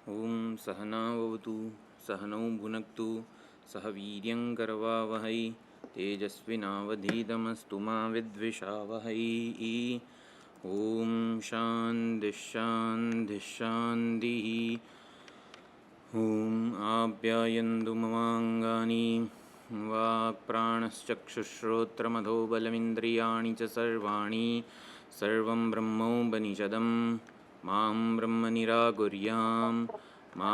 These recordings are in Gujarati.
ओम सहनावतु सहनौ भुनक्तु सह वीर्यङ्करवावहै तेजस्विनावधीतमस्तु मा विद्विषावहै। ओम शान्तिः शान्तिः शान्तिः। ओम आप्यायन्तु ममाङ्गानि वाक्प्राणश्चक्षुश्रोत्रमथो बलमिन्द्रियाणि च सर्वाणि सर्वं ब्रह्मोपनिषदं मां ब्रह्म निराकुर्यां मा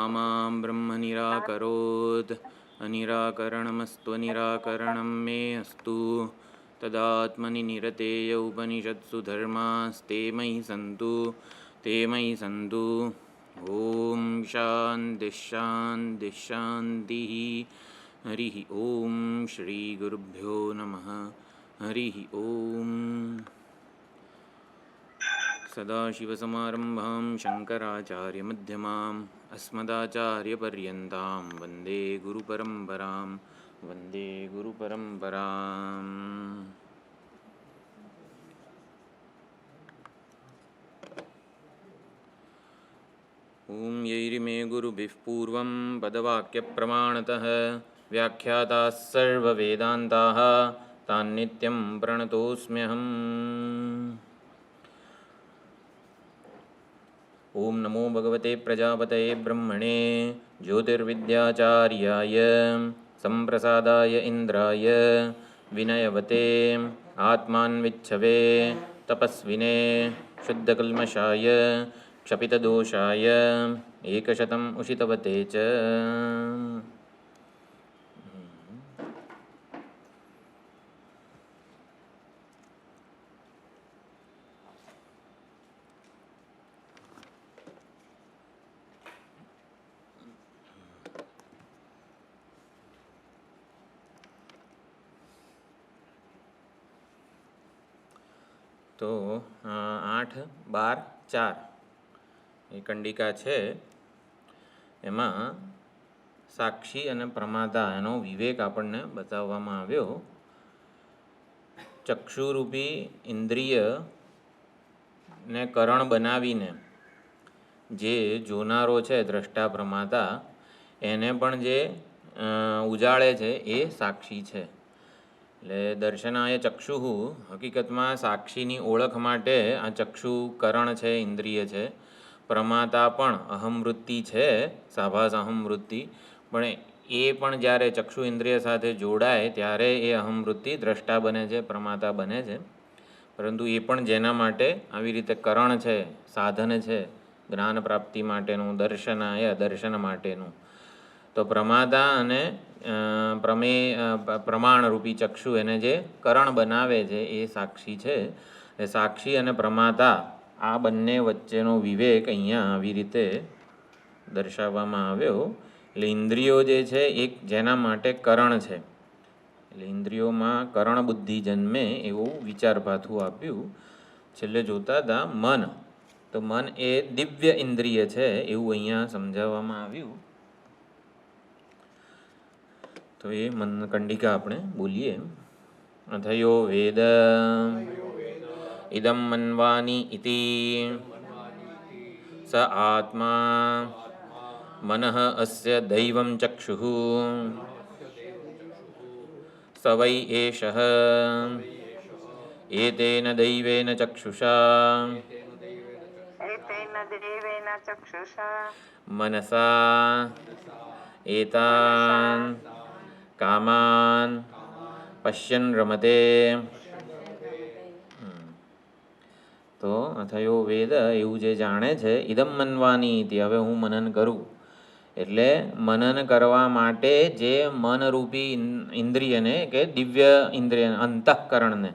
ब्रह्म निराकरोत्। अनिराकरणमस्त्वनिराकरणं मे अस्तु। तदात्मनि निरतेय उपनिषत्सु धर्मास्ते मयि सन्तु। ओम शान्तिः शान्तिः शान्तिः। हरिः ओम श्री गुरुभ्यो नमः। हरिः ओम। सदाशिवसमारम्भां शङ्कराचार्यमध्यमाम् अस्मदाचार्यपर्यन्तां वन्दे गुरुपरम्पराम्। ॐ यैरिमे गुरुभिः पूर्वं पदवाक्यप्रमाणतः व्याख्याताः सर्ववेदान्ताः तान्नित्यं प्रणतोऽस्म्यहम्। ओम नमो भगवते प्रजापतये ब्रह्मणे ज्योतिर्विद्याचार्याय संप्रसादाय इंद्राय विनयवते आत्मान्विच्छवे तपस्विने शुद्धकल्मषाय क्षपितदोषाय एकशतम् उषितवते च। તો 8, 12, 4 એ કંડિકા છે. એમાં સાક્ષી અને પ્રમાતા એનો વિવેક આપણને બતાવવામાં આવ્યો. ચક્ષુરૂપી ઇન્દ્રિયને કરણ બનાવીને જે જોનારો છે દ્રષ્ટા પ્રમાતા એને પણ જે ઉજાળે છે એ સાક્ષી છે. એટલે દર્શનાય ચક્ષુ હકીકતમાં સાક્ષીની ઓળખ માટે આ ચક્ષુ કરણ છે, ઇન્દ્રિય છે. પ્રમાતા પણ અહમવૃત્તિ છે, સાભાસ અહમવૃત્તિ, પણ એ પણ જ્યારે ચક્ષુ ઇન્દ્રિય સાથે જોડાય ત્યારે એ અહમવૃત્તિ દ્રષ્ટા બને છે, પ્રમાતા બને છે. પરંતુ એ પણ જેના માટે આવી રીતે કરણ છે, સાધન છે જ્ઞાન પ્રાપ્તિ માટેનું, દર્શનાય દર્શન માટેનું. તો પ્રમાતા અને પ્રમાણરૂપી ચક્ષુ એને જે કરણ બનાવે છે એ સાક્ષી છે. એ સાક્ષી અને પ્રમાતા આ બંને વચ્ચેનો વિવેક અહીંયા આવી રીતે દર્શાવવામાં આવ્યો. એટલે ઇન્દ્રિયો જે છે એક જેના માટે કરણ છે, એટલે ઇન્દ્રિયોમાં કરણ બુદ્ધિ જન્મે એવું વિચાર પાથું આપ્યું. છેલ્લે જોતા હતા મન, તો મન એ દિવ્ય ઇન્દ્રિય છે એવું અહીંયા સમજાવવામાં આવ્યું. તો એ મન કંડિકા આપણે બોલીએ. અથયો વેદ ઇદમ મન્વાની ઇતિ સ આત્મા મનઃ અસ્ય દૈવં ચક્ષુઃ સ વૈ એષઃ એતેન દૈવેન ચક્ષુષા મનસા એતાન કામાન પશ્યન રમતે. તો અથયો વેદ એવું જે જાણે છે, ઇદમ મનવાની ઇતિ, હવે હું મનન કરું. એટલે મનન કરવા માટે જે મનરૂપી ઇન્દ્રિયને કે દિવ્ય ઇન્દ્રિય અંતઃકરણને,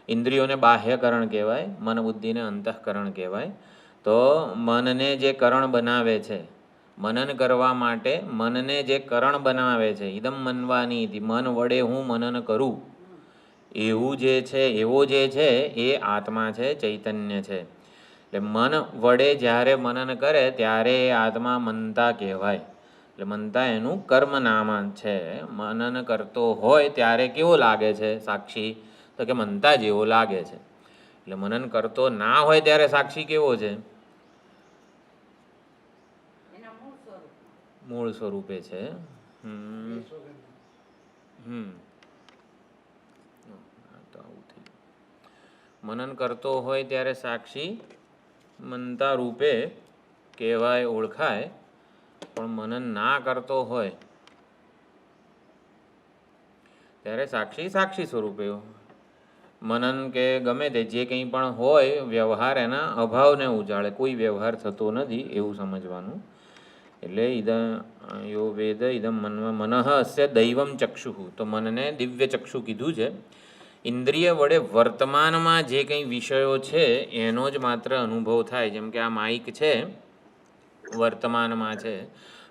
ઇન્દ્રિયોને બાહ્યકરણ કહેવાય, મન બુદ્ધિને અંતઃકરણ કહેવાય. તો મનને જે કરણ બનાવે છે, મનન કરવા માટે મનને જે કરણ બનાવે છે, ઇદમ મનવાની ઇતિ, મન વડે હું મનન કરું એવું જે છે, એવો જે છે એ આત્મા છે, ચૈતન્ય છે. એટલે મન વડે જ્યારે મનન કરે ત્યારે એ આત્મા મનતા કહેવાય. એટલે મનતા એનું કર્મ નામ છે. મનન કરતો હોય ત્યારે કેવો લાગે છે સાક્ષી? તો કે મનતા જેવો લાગે છે. એટલે મનન કરતો ના હોય ત્યારે સાક્ષી કેવો છે? મૂળ સ્વરૂપે છે. તો આવું થયું. મનન કરતો હોય ત્યારે સાક્ષી મનતા રૂપે કહેવાય, ઓળખાય, પણ મનન ના કરતો હોય ત્યારે સાક્ષી સાક્ષી સ્વરૂપે મનન કે ગમે તે જે કંઈ પણ હોય વ્યવહાર એના અભાવને ઉજાળે, કોઈ વ્યવહાર થતો નથી એવું સમજવાનું. એટલે યો વેદ ઇદમ મનઃ અસ્ય દૈવમ ચક્ષુ, તો મનને દિવ્ય ચક્ષુ કીધું છે. ઇન્દ્રિય વડે વર્તમાનમાં જે કંઈ વિષયો છે એનો જ માત્ર અનુભવ થાય. જેમ કે આ માઇક છે વર્તમાનમાં છે,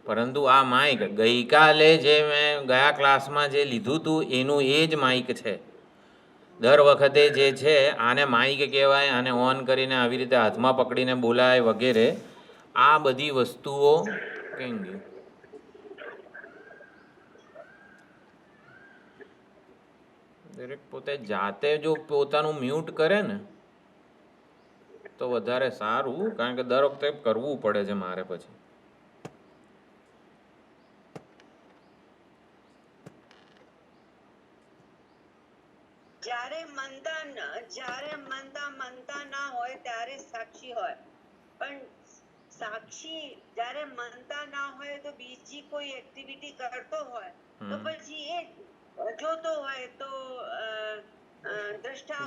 પરંતુ આ માઇક ગઈકાલે જે મેં ગયા ક્લાસમાં જે લીધું હતું એનું એ જ માઇક છે. દર વખતે જે છે આને માઇક કહેવાય, આને ઓન કરીને આવી રીતે હાથમાં પકડીને બોલાય વગેરે. આ બધી વસ્તુઓ કેમ ગયું દરેક પોતે જાતે જો પોતાનું મ્યુટ કરે ને તો વધારે સારું, કારણ કે દર વખતે કરવું પડે છે મારે પછી. જ્યારે મનતા ના હોય ત્યારે સાક્ષી હોય, પણ સાક્ષી જ્યારે મનતા ના હોય તો બીજી કોઈ એક્ટિવિટી કરતો હોય તો પછી એ જોતો હોય તો દ્રષ્ટા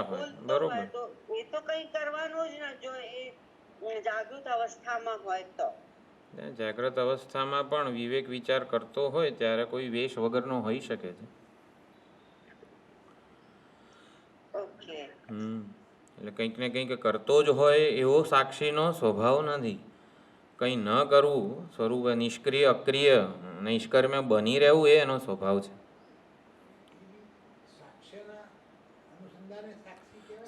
હોય, બરોબર, તો એ તો કંઈ કરવાનું જ ન જો એ જાગૃત અવસ્થામાં હોય તો. જાગ્રત અવસ્થામાં પણ વિવેક વિચાર કરતો હોય ત્યારે કોઈ વેશ વગરનો હોઈ શકે છે. એટલે કંઈક ને કંઈક કરતો જ હોય એવો સાક્ષીનો સ્વભાવ નથી. કંઈ ન કરવું, સ્વરૂપ નિષ્ક્રિય અક્રિય નિષ્કર્મે બની રહેવું એ એનો સ્વભાવ છે.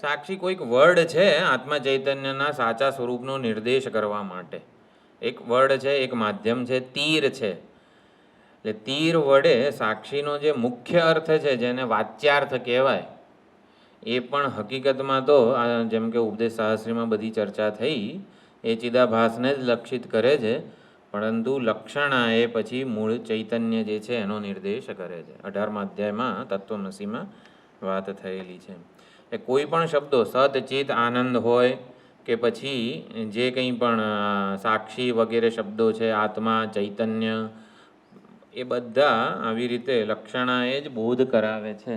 સાક્ષી કોઈક વર્ડ છે આત્મા ચૈતન્યના સાચા સ્વરૂપનો નિર્દેશ કરવા માટે. એક વર્ડ છે, એક માધ્યમ છે, તીર છે. એટલે તીર વડે સાક્ષીનો જે મુખ્ય અર્થ છે જેને વાચ્યાર્થ કહેવાય એ પણ હકીકતમાં તો જેમ કે ઉપદેશ શાસ્ત્રીમાં બધી ચર્ચા થઈ એ ચિદાભાસને જ લક્ષિત કરે છે, પરંતુ લક્ષણા એ પછી મૂળ ચૈતન્ય જે છે એનો નિર્દેશ કરે છે. 18મા અધ્યાયમાં તત્વમસીમાં વાત થયેલી છે. એ કોઈ પણ શબ્દો સત, ચિત, આનંદ હોય કે પછી જે કંઈ પણ સાક્ષી વગેરે શબ્દો છે, આત્મા, ચૈતન્ય, એ બધા આવી રીતે લક્ષણા એ જ બોધ કરાવે છે.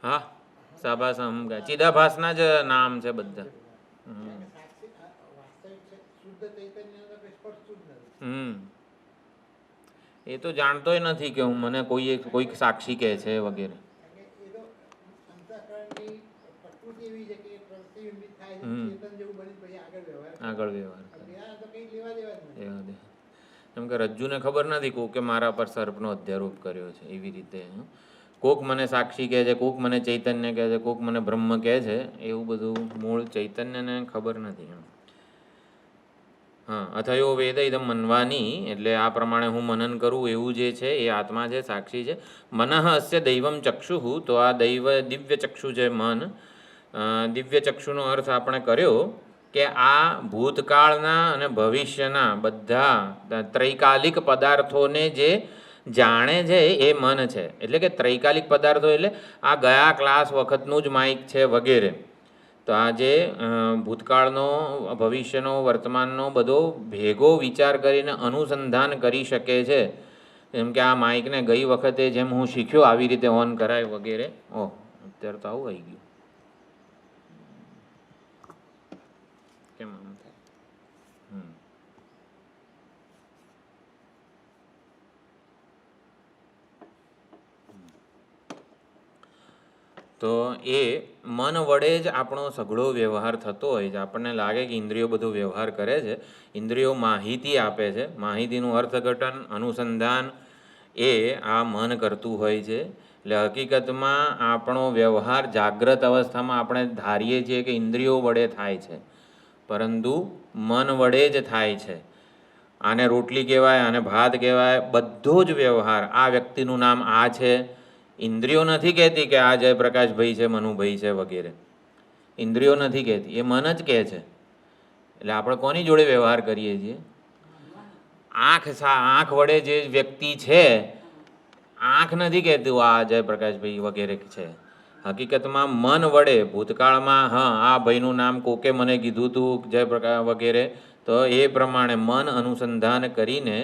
હા, સાભાસ અહંકાર ચિદાભાસના જ નામ છે બધા. એ તો જાણતોય નથી કે હું મને કોઈક સાક્ષી કહે છે વગેરે. આગળ વ્યવહાર એમ કે રજ્જુને ખબર નથી કોકે મારા પર સર્પનો અધ્યારોપ કર્યો છે. એવી રીતે કોક મને સાક્ષી કહે છે, કોક મને ચૈતન્ય કહે છે, કોક મને બ્રહ્મ કહે છે, એવું બધું મૂળ ચૈતન્યને ખબર નથી એમ. હા, અથયો વેદ ઇદમ મનવાની, એટલે આ પ્રમાણે હું મનન કરું એવું જે છે એ આત્મા છે, સાક્ષી છે. મનઃ અસ્ય દૈવમ ચક્ષુ, તો આ દૈવ દિવ્ય ચક્ષુ છે મન. દિવ્ય ચક્ષુનો અર્થ આપણે કર્યો કે આ ભૂતકાળના અને ભવિષ્યના બધા ત્રૈકાલિક પદાર્થોને જે જાણે છે એ મન છે. એટલે કે ત્રૈકાલિક પદાર્થો એટલે આ ગયા ક્લાસ વખતનું જ માઇક છે વગેરે. તો આ જે ભૂતકાળનો, ભવિષ્યનો, વર્તમાનનો બધો ભેગો વિચાર કરીને અનુસંધાન કરી શકે છે. જેમ કે આ માઇકને ગઈ વખતે જેમ હું શીખ્યો આવી રીતે ઓન કરાય વગેરે. ઓહ, અત્યારે તો આવું આવી ગયું. કેમ આમ થાય? તો એ મન વડે જ આપણો સઘળો વ્યવહાર થતો હોય છે. આપણને લાગે કે ઇન્દ્રિયો બધો વ્યવહાર કરે છે, ઇન્દ્રિયો માહિતી આપે છે. માહિતીનું અર્થઘટન, અનુસંધાન એ આ મન કરતું હોય છે. એટલે હકીકતમાં આપણો વ્યવહાર જાગ્રત અવસ્થામાં આપણે ધારીએ છીએ કે ઇન્દ્રિયો વડે થાય છે, પરંતુ મન વડે જ થાય છે. આને રોટલી કહેવાય, આને ભાત કહેવાય, બધો જ વ્યવહાર. આ વ્યક્તિનું નામ આ છે, ઇન્દ્રિયો નથી કહેતી કે આ જયપ્રકાશભાઈ છે, મનુભાઈ છે વગેરે. ઇન્દ્રિયો નથી કહેતી, એ મન જ કહે છે. એટલે આપણે કોની જોડે વ્યવહાર કરીએ છીએ? આંખ વડે જે વ્યક્તિ છે, આંખ નથી કહેતું આ જયપ્રકાશભાઈ વગેરે છે. હકીકતમાં મન વડે ભૂતકાળમાં આ ભાઈનું નામ કોકે મને કીધું હતું જયપ્રકાશ વગેરે, તો એ પ્રમાણે મન અનુસંધાન કરીને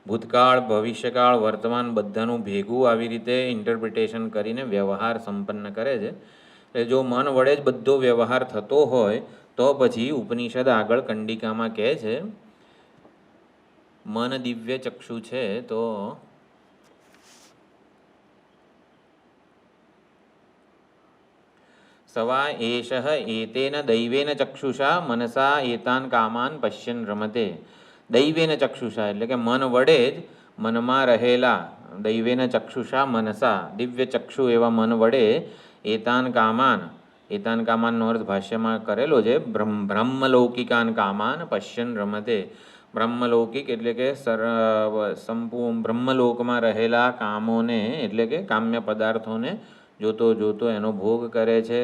ભૂતકાળ, ભવિષ્યકાળ, વર્તમાન બધાનું ભેગું આવી રીતે ઇન્ટરપ્રિટેશન કરીને વ્યવહાર સંપન્ન કરે છે. એટલે જો મન વડે જ બધો વ્યવહાર થતો હોય તો પછી ઉપનિષદ આગળ કંડિકામાં કહે છે મન દિવ્ય ચક્ષુ છે, તો સવા એષ એતેન દૈવેન ચક્ષુષા મનસા એતાન કામાન પશ્યન રમતે. દૈવેન ચક્ષુષા એટલે કે મન વડે જ મનમાં રહેલા, દૈવેન ચક્ષુષા મનસા દિવ્ય ચક્ષુ એવા મન વડે એતાન કામાનનો અર્થ ભાષ્યમાં કરેલો છે બ્રહ્મલૌકિકાન કામાન પશ્યન રમતે. બ્રહ્મલૌકિક એટલે કે સંપૂર્ણ બ્રહ્મલોકમાં રહેલા કામોને એટલે કે કામ્ય પદાર્થોને જોતો એનો ભોગ કરે છે,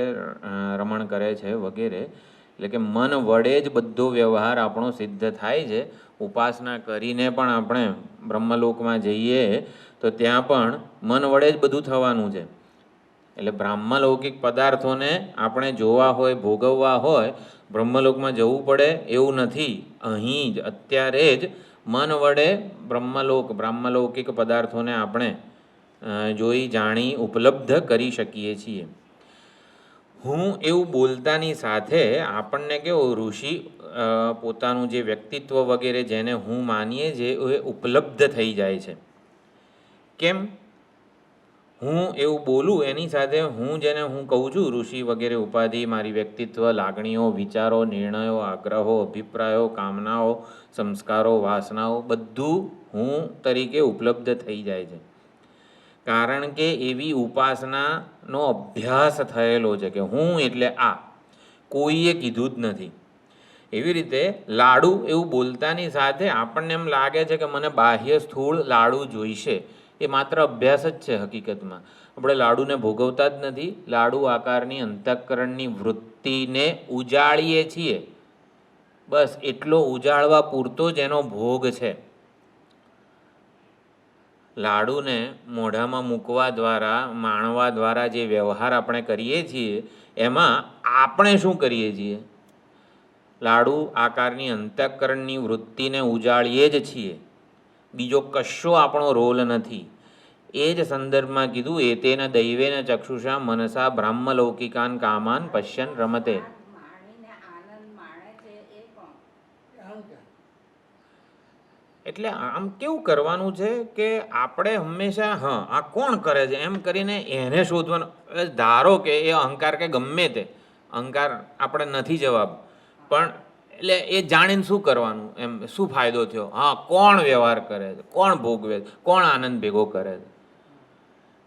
રમણ કરે છે વગેરે. એટલે કે મન વડે જ બધો વ્યવહાર આપણો સિદ્ધ થાય છે. ઉપાસના કરીને પણ આપણે બ્રહ્મલોકમાં જઈએ તો ત્યાં પણ મન વડે જ બધું થવાનું છે. એટલે બ્રહ્મલૌકિક પદાર્થોને આપણે જોવા હોય, ભોગવવા હોય, બ્રહ્મલોકમાં જવું પડે એવું નથી. અહીં જ અત્યારે જ મન વડે બ્રહ્મલૌકિક પદાર્થોને આપણે જોઈ જાણી ઉપલબ્ધ કરી શકીએ છીએ. હું એવું બોલતાની સાથે આપણને કેવું ઋષિ પોતાનું જે વ્યક્તિત્વ વગેરે જેને હું માનીએ છીએ એ ઉપલબ્ધ થઈ જાય છે. કેમ? હું એવું બોલું એની સાથે જેને હું કહું છું ઋષિ વગેરે ઉપાધિ, મારી વ્યક્તિત્વ, લાગણીઓ, વિચારો, નિર્ણયો, આગ્રહો, અભિપ્રાયો, કામનાઓ, સંસ્કારો, વાસનાઓ બધું હું તરીકે ઉપલબ્ધ થઈ જાય છે. કારણ કે એવી ઉપાસનાનો અભ્યાસ થયેલો છે કે હું એટલે આ, કોઈએ કીધું જ નથી. એવી રીતે લાડુ એવું બોલતાની સાથે આપણને એમ લાગે છે કે મને બાહ્ય સ્થૂળ લાડુ જોઈશે, એ માત્ર અભ્યાસ જ છે. હકીકતમાં આપણે લાડુને ભોગવતા જ નથી. લાડુ આકારની અંતઃકરણની વૃત્તિને ઉજાળીએ છીએ, બસ એટલો ઉજાળવા પૂરતો જ એનો ભોગ છે. લાડુને મોઢામાં મૂકવા દ્વારા, માણવા દ્વારા જે વ્યવહાર આપણે કરીએ છીએ એમાં આપણે શું કરીએ છીએ? લાડુ આકારની અંતઃકરણની વૃત્તિને ઉજાળીએ જ છીએ, બીજો કશો આપણો રોલ નથી. એ જ સંદર્ભમાં કીધું એતેન દૈવેન ચક્ષુષા મનસા બ્રહ્મલૌકિકાન કામાન પશ્યન રમતે. એટલે આમ કેવું કરવાનું છે કે આપણે હંમેશા આ કોણ કરે છે એમ કરીને એને શોધવાનું. ધારો કે એ અહંકાર કે ગમે તે અહંકાર આપણે નથી જવાબ, પણ એટલે એ જાણીને શું કરવાનું, એમ શું ફાયદો થયો? કોણ વ્યવહાર કરે છે, કોણ ભોગવે છે, કોણ આનંદ ભેગો કરે છે?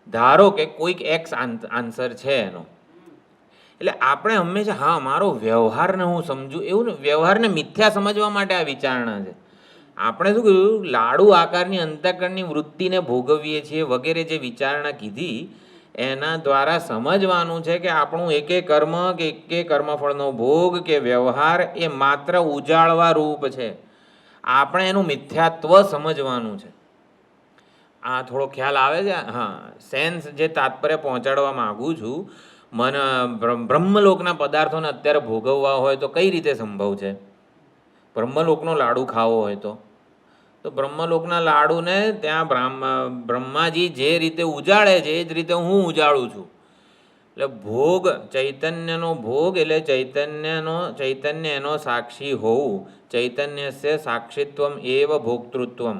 ધારો કે કોઈક એક્સ આન્સર છે એનો. એટલે આપણે હંમેશા મારો વ્યવહારને હું સમજું એવું ને, વ્યવહારને મિથ્યા સમજવા માટે આ વિચારણા છે. આપણે શું કહ્યું? લાડુ આકારની અંતઃકરણની વૃત્તિને ભોગવીએ છીએ વગેરે જે વિચારણા કીધી એના દ્વારા સમજવાનું છે કે આપણું એકે કર્મ કે એકે કર્મફળનો ભોગ કે વ્યવહાર એ માત્ર ઉજાળવા રૂપ છે. આપણે એનું મિથ્યાત્વ સમજવાનું છે. આ થોડો ખ્યાલ આવે છે? સેન્સ જે તાત્પર્ય પહોંચાડવા માગું છું, બ્રહ્મલોકના પદાર્થોને અત્યારે ભોગવવા હોય તો કઈ રીતે સંભવ છે? બ્રહ્મલોકનો લાડુ ખાવો હોય તો બ્રહ્મલોકના લાડુને ત્યાં બ્રહ્માજી જે રીતે ઉજાળે છે એ જ રીતે હું ઉજાળું છું. એટલે ભોગ, ચૈતન્યનો ભોગ એટલે ચૈતન્ય એનો સાક્ષી હોવું. ચૈતન્યસ્ય સાક્ષિત્વમ એવ ભોક્તૃત્વમ.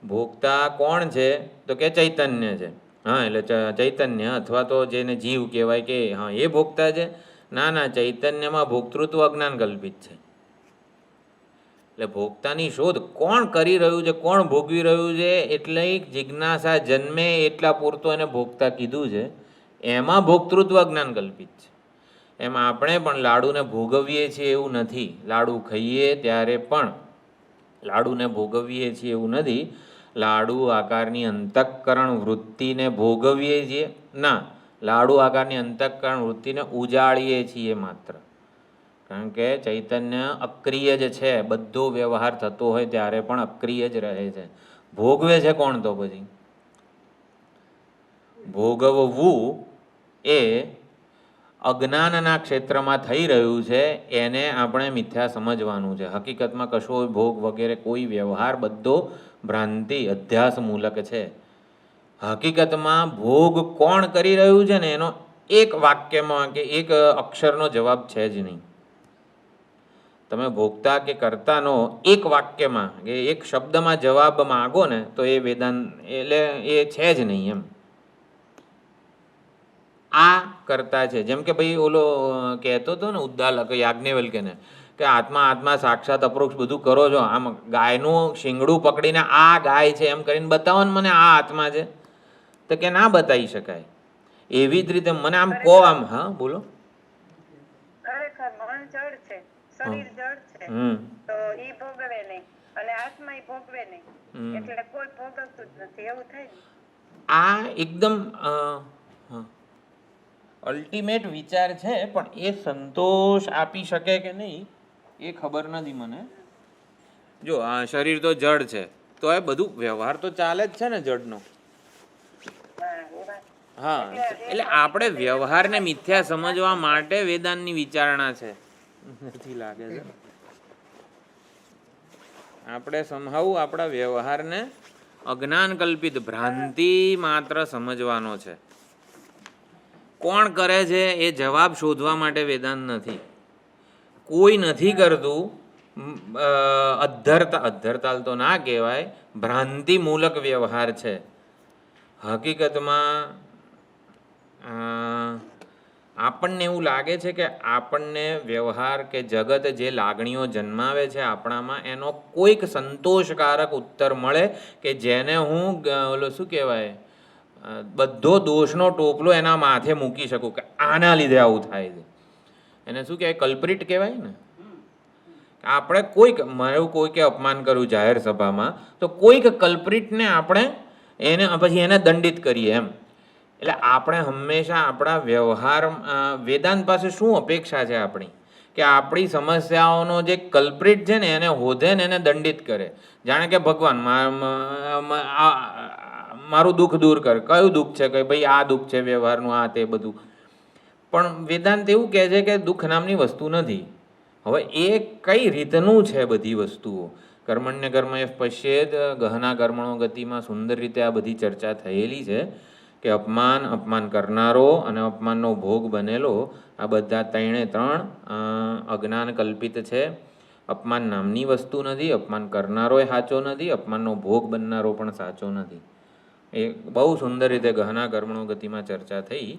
ભોગતા કોણ છે? તો કે ચૈતન્ય છે. એટલે ચૈતન્ય અથવા તો જેને જીવ કહેવાય કે એ ભોગતા છે? ના, ચૈતન્યમાં ભોક્તૃત્વ અજ્ઞાન કલ્પિત છે. એટલે ભોગતાની શોધ કોણ કરી રહ્યું છે, કોણ ભોગવી રહ્યું છે, એટલે જિજ્ઞાસા જન્મે એટલા પૂરતો એને ભોગતા કીધું છે. એમાં ભોક્તૃત્વ અજ્ઞાન કલ્પિત છે. એમાં આપણે પણ લાડુને ભોગવીએ છીએ એવું નથી. લાડુ ખાઈએ ત્યારે પણ લાડુને ભોગવીએ છીએ એવું નથી. લાડુ આકારની અંતઃકરણ વૃત્તિને ભોગવીએ છીએ ના, લાડુ આકારની અંતઃકરણ વૃત્તિને ઉજાળીએ છીએ માત્ર. કારણ કે ચૈતન્ય અક્રિય જ છે, બધો વ્યવહાર થતો હોય ત્યારે પણ અક્રિય જ રહે છે. ભોગવે છે કોણ? તો પછી ભોગવવું એ અજ્ઞાનના ક્ષેત્રમાં થઈ રહ્યું છે, એને આપણે મિથ્યા સમજવાનું છે. હકીકતમાં કશો ભોગ વગેરે કોઈ વ્યવહાર બધો ભ્રાંતિ અધ્યાસ મૂલક છે. હકીકતમાં ભોગ કોણ કરી રહ્યું છે ને એનો એક વાક્યમાં કે એક અક્ષરનો જવાબ છે જ નહીં. તમે ભોગતા કે કર્તાનો એક વાક્યમાં કે એક શબ્દમાં જવાબ માગો ને તો એ વેદાંત એટલે એ છે જ નહીં એમ. આ કરતા છે. જેમ કે ભાઈ ઓલો કહેતો હતો ને ઉદ્દાલક યાજ્ઞવલ્ક્યને કે આત્મા આત્મા સાક્ષાત અપરોક્ષ બધું કરો છો, આમ ગાયનું શિંગડું પકડીને આ ગાય છે એમ કરીને બતાવો ને મને આ આત્મા છે, તો કે ના બતાવી શકાય. એવી જ રીતે મને આમ કહો આમ. હા બોલો. ખરેખર મન જડ છે, શરીર જડ છે, તો ઈ ભોગવે નહીં અને આત્મા ઈ ભોગવે નહીં, એટલે કોઈ ભોગવતું જ નથી, એવું થાય ને. આ એકદમ અલ્ટિમેટ વિચાર છે, પણ એ સંતોષ આપી શકે કે નહીં એ ખબર નથી મને. જો આ શરીર તો જડ છે, તો એ બધું વ્યવહાર તો ચાલે જ છે ને જડનો. હા, એટલે આપણે વ્યવહારને મિથ્યા સમજવા માટે વેદાંતની વિચારણા છે. નથી લાગે છે આપણે સંભાવું આપણા વ્યવહારને અજ્ઞાન કલ્પિત ભ્રાંતિ માત્ર સમજવાનો છે. કોણ કરે છે એ જવાબ શોધવા માટે વેદાંત નથી. કોઈ નથી કરતું. અધ્ધરતાલ તો ના કહેવાય, ભ્રાંતિમૂલક વ્યવહાર છે. હકીકતમાં આપણને એવું લાગે છે કે આપણને વ્યવહાર કે જગત જે લાગણીઓ જન્માવે છે આપણામાં, એનો કોઈક સંતોષકારક ઉત્તર મળે કે જેને હું ઓલો શું કહેવાય બધો દોષનો ટોપલો એના માથે મૂકી શકું કે આના લીધે આવું થાય છે. એને શું કહેવાય? કલ્પ્રિટ કહેવાય ને. આપણે કોઈક મારું કોઈકે અપમાન કર્યું જાહેર સભામાં, તો કોઈક કલ્પ્રિટને આપણે એને પછી એને દંડિત કરીએ એમ. એટલે આપણે હંમેશા આપણા વ્યવહાર વેદાંત પાસે શું અપેક્ષા છે આપણી, કે આપણી સમસ્યાઓનો જે કલ્પ્રિટ છે ને એને હોધે ને એને દંડિત કરે. જાણે કે ભગવાન મારું દુઃખ દૂર કર. કયું દુઃખ છે? કે ભાઈ આ દુઃખ છે વ્યવહારનું, આ તે બધું. પણ વેદાંત એવું કહે છે કે દુઃખ નામની વસ્તુ નથી. હવે એ કઈ રીતનું છે બધી વસ્તુઓ? કર્મણ્ય કર્મ પશ્યેદ ગહના કર્મણો ગતિમાં સુંદર રીતે આ બધી ચર્ચા થયેલી છે કે અપમાન કરનારો અને અપમાનનો ભોગ બનેલો આ બધા ત્રણે ત્રણ અજ્ઞાન કલ્પિત છે. અપમાન નામની વસ્તુ નથી, અપમાન કરનારોય સાચો નથી, અપમાનનો ભોગ બનનારો પણ સાચો નથી. એ બહુ સુંદર રીતે ગહના કર્મણો ગતિમાં ચર્ચા થઈ.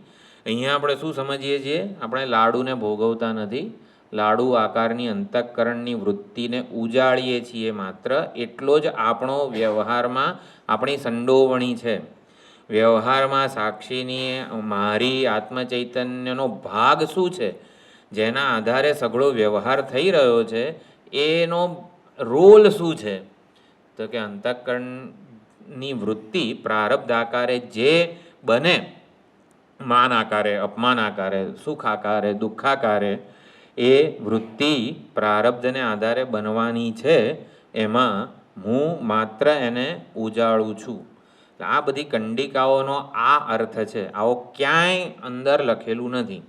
અહીંયા આપણે શું સમજીએ છીએ? આપણે લાડુને ભોગવતા નથી, લાડુ આકારની અંતઃકરણની વૃત્તિને ઉજાડીએ છીએ માત્ર. એટલો જ આપણો વ્યવહારમાં આપણી સંડોવણી છે. વ્યવહારમાં સાક્ષીની મારી આત્મચૈતન્યનો ભાગ શું છે, જેના આધારે સઘળો વ્યવહાર થઈ રહ્યો છે, એનો રોલ શું છે? તો કે અંતઃકરણની વૃત્તિ પ્રારબ્ધ આકારે જે બને, માન આકારે, અપમાન આકારે, સુખ આકારે, દુઃખાકારે, એ વૃત્તિ પ્રારબ્ધને આધારે બનવાની છે. એમાં હું માત્ર એને ઉજાળું છું. આ બધી કંડિકાઓનો આ અર્થ છે. આવો ક્યાંય અંદર લખેલું નથી.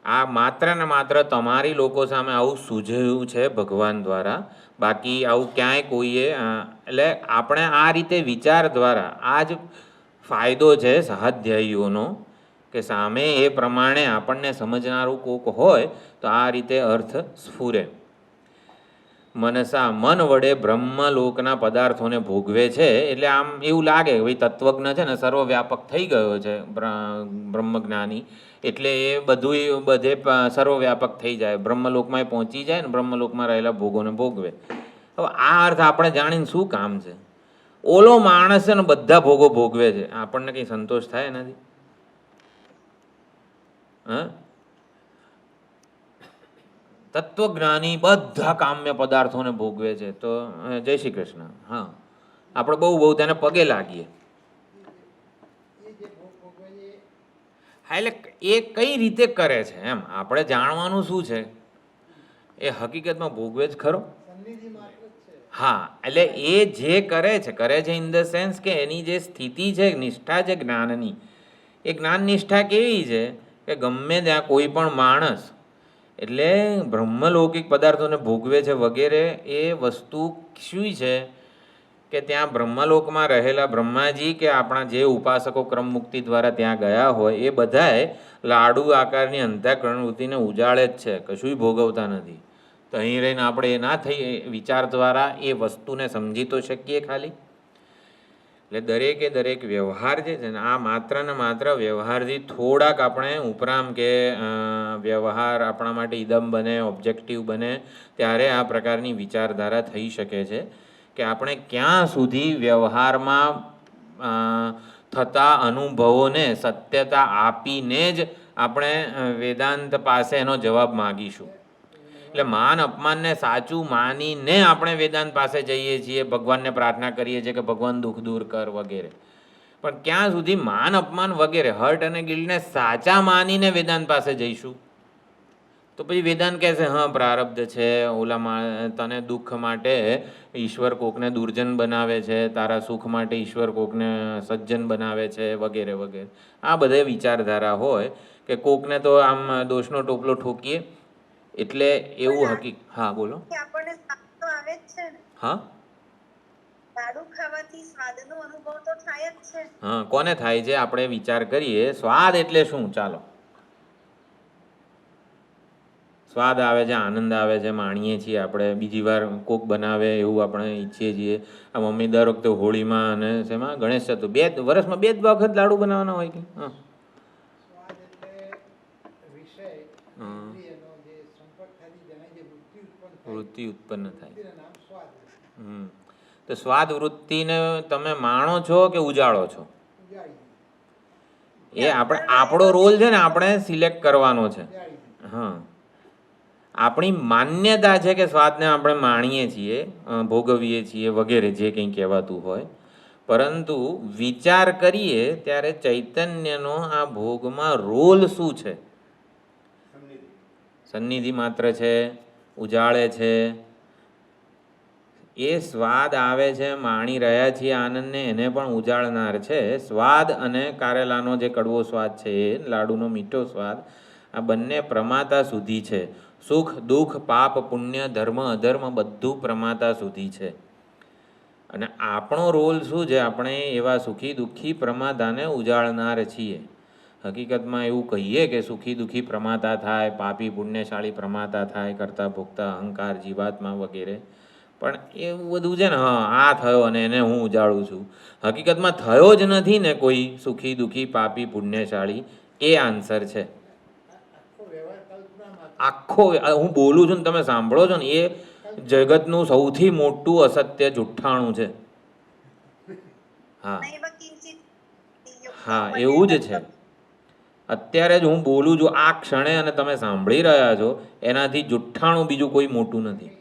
આ માત્ર ને માત્ર તમારી લોકો સામે આવું સૂઝ્યું છે ભગવાન દ્વારા. બાકી આવું ક્યાંય કોઈએ એટલે આપણે આ રીતે વિચાર દ્વારા આ જ ફાયદો છે સહાધ્યાયીઓનો, કે સામે એ પ્રમાણે આપણને સમજનારું કોક હોય તો આ રીતે અર્થ સ્ફુરે. મનસા મન વડે બ્રહ્મલોકના પદાર્થોને ભોગવે છે. એટલે આમ એવું લાગે કે ભાઈ તત્વજ્ઞ છે ને સર્વવ્યાપક થઈ ગયો છે બ્રહ્મજ્ઞાની, એટલે એ બધું બધે સર્વવ્યાપક થઈ જાય, બ્રહ્મલોકમાં પહોંચી જાય ને બ્રહ્મલોકમાં રહેલા ભોગોને ભોગવે. હવે આ અર્થ આપણે જાણીને શું કામ છે? ઓલો માણસ છે ને બધા ભોગો ભોગવે છે, આપણને કંઈ સંતોષ થાય નથી. હા, તત્વજ્ઞાની બધા કામ્ય પદાર્થોને ભોગવે છે. તો જય શ્રી કૃષ્ણ. હા, આપણે બહુ તેને પગે લાગીએ. હા, એટલે એ કઈ રીતે કરે છે એમ આપણે જાણવાનું શું છે એ હકીકતમાં ભોગવે જ ખરો. હા, એટલે એ જે કરે છે ઇન ધ સેન્સ કે એની જે સ્થિતિ છે, નિષ્ઠા છે જ્ઞાનની, એ જ્ઞાન નિષ્ઠા કેવી છે કે ગમે ત્યાં કોઈ પણ માણસ એટલે બ્રહ્મલૌકિક પદાર્થોને ભોગવે છે વગેરે, એ વસ્તુ શું છે કે ત્યાં બ્રહ્મલોકમાં રહેલા બ્રહ્માજી કે આપણા જે ઉપાસકો ક્રમ મુક્તિ દ્વારા ત્યાં ગયા હોય એ બધાએ લાડુ આકારની અંતઃકરણ વૃત્તિને ઉજાળે જ છે, કશું ભોગવતા નથી. તો અહીં રહીને આપણે એ ના થઈ વિચાર દ્વારા એ વસ્તુને સમજી તો શકીએ ખાલી. એટલે દરેકે દરેક વ્યવહાર જે છે ને આ માત્ર ને માત્ર વ્યવહારથી થોડાક આપણે ઉપરામ કે વ્યવહાર આપણા માટે ઇદમ બને, ઓબ્જેક્ટિવ બને, ત્યારે આ પ્રકારની વિચારધારા થઈ શકે છે કે આપણે ક્યાં સુધી વ્યવહારમાં થતા અનુભવોને સત્યતા આપીને જ આપણે વેદાંત પાસે એનો જવાબ માગીશું. એટલે માન અપમાનને સાચું માનીને આપણે વેદાંત પાસે જઈએ છીએ, ભગવાનને પ્રાર્થના કરીએ છીએ કે ભગવાન દુઃખ દૂર કર વગેરે. પણ ક્યાં સુધી માન અપમાન વગેરે હર્ટ અને ગિલ્ટને સાચા માનીને વેદાંત પાસે જઈશું? તો પછી વેદાંત કહેશે હા પ્રારબ્ધ છે, ઓલામાં તને દુઃખ માટે ઈશ્વર કોકને દુર્જન બનાવે છે, તારા સુખ માટે ઈશ્વર કોકને સજ્જન બનાવે છે વગેરે વગેરે. આ બધે વિચારધારા હોય કે કોકને તો આમ દોષનો ટોપલો ઠોકીએ એટલે એવું હા બોલો. આપણને સ્વાદ તો આવે જ છે ને. હા, લાડુ ખાવાથી સ્વાદનો અનુભવ તો થાય જ છે. હા, કોને થાય છે? આપણે વિચાર કરીએ સ્વાદ એટલે શું. ચાલો, સ્વાદ આવે છે, આનંદ આવે છે, માણીએ છીએ આપણે. બીજી વાર કોક બનાવે એવું આપણે ઈચ્છીએ છીએ. આ મમ્મી દર વખતે હોળીમાં અને શેમાં ગણેશ ચતુર્થી વર્ષમાં 2 વખત લાડુ બનાવવાના હોય કે હા વૃત્તિ ઉત્પન્ન થાય. તો સ્વાદ વૃત્તિને તમે માણો છો કે ઉજાળો છો? એ આપણો રોલ છે ને, આપણે સિલેક્ટ કરવાનો છે. હા, આપણી માન્યતા છે કે સ્વાદને આપણે માણીએ છીએ, ભોગવીએ છીએ વગેરે જે કંઈ કહેવાતું હોય. પરંતુ વિચાર કરીએ ત્યારે ચૈતન્યનો આ ભોગમાં રોલ શું છે? સન્નિધિ માત્ર છે, ઉજાળે છે. એ સ્વાદ આવે છે, માણી રહ્યા છીએ આનંદને, એને પણ ઉજાળનાર છે. સ્વાદ અને કારેલાનો જે કડવો સ્વાદ છે, એ લાડુનો મીઠો સ્વાદ, આ બંને પ્રમાતા સુધી છે. સુખ દુઃખ, પાપ પુણ્ય, ધર્મ અધર્મ બધું પ્રમાતા સુધી છે. અને આપણો રોલ શું છે? આપણે એવા સુખી દુઃખી પ્રમાતાને ઉજાળનાર છીએ. હકીકતમાં એવું કહીએ કે સુખી દુઃખી પ્રમાતા થાય, પાપી પુણ્યશાળી પ્રમાતા થાય, કરતા ભોગતા અહંકાર જીવાત્મા વગેરે. પણ એવું બધું છે ને, હા આ થયો અને એને હું ઉજાળું છું. હકીકતમાં થયો જ નથી ને કોઈ સુખી દુઃખી પાપી પુણ્યશાળી. એ આન્સર છે આખો. હું બોલું છું ને તમે સાંભળો છો ને, એ જગતનું સૌથી મોટું અસત્ય જુઠ્ઠાણું છે. હા હા, એવું જ છે. અત્યારે જ હું બોલું છું આ ક્ષણે અને તમે સાંભળી રહ્યા છો, એનાથી જુઠ્ઠાણું બીજું કોઈ મોટું નથી.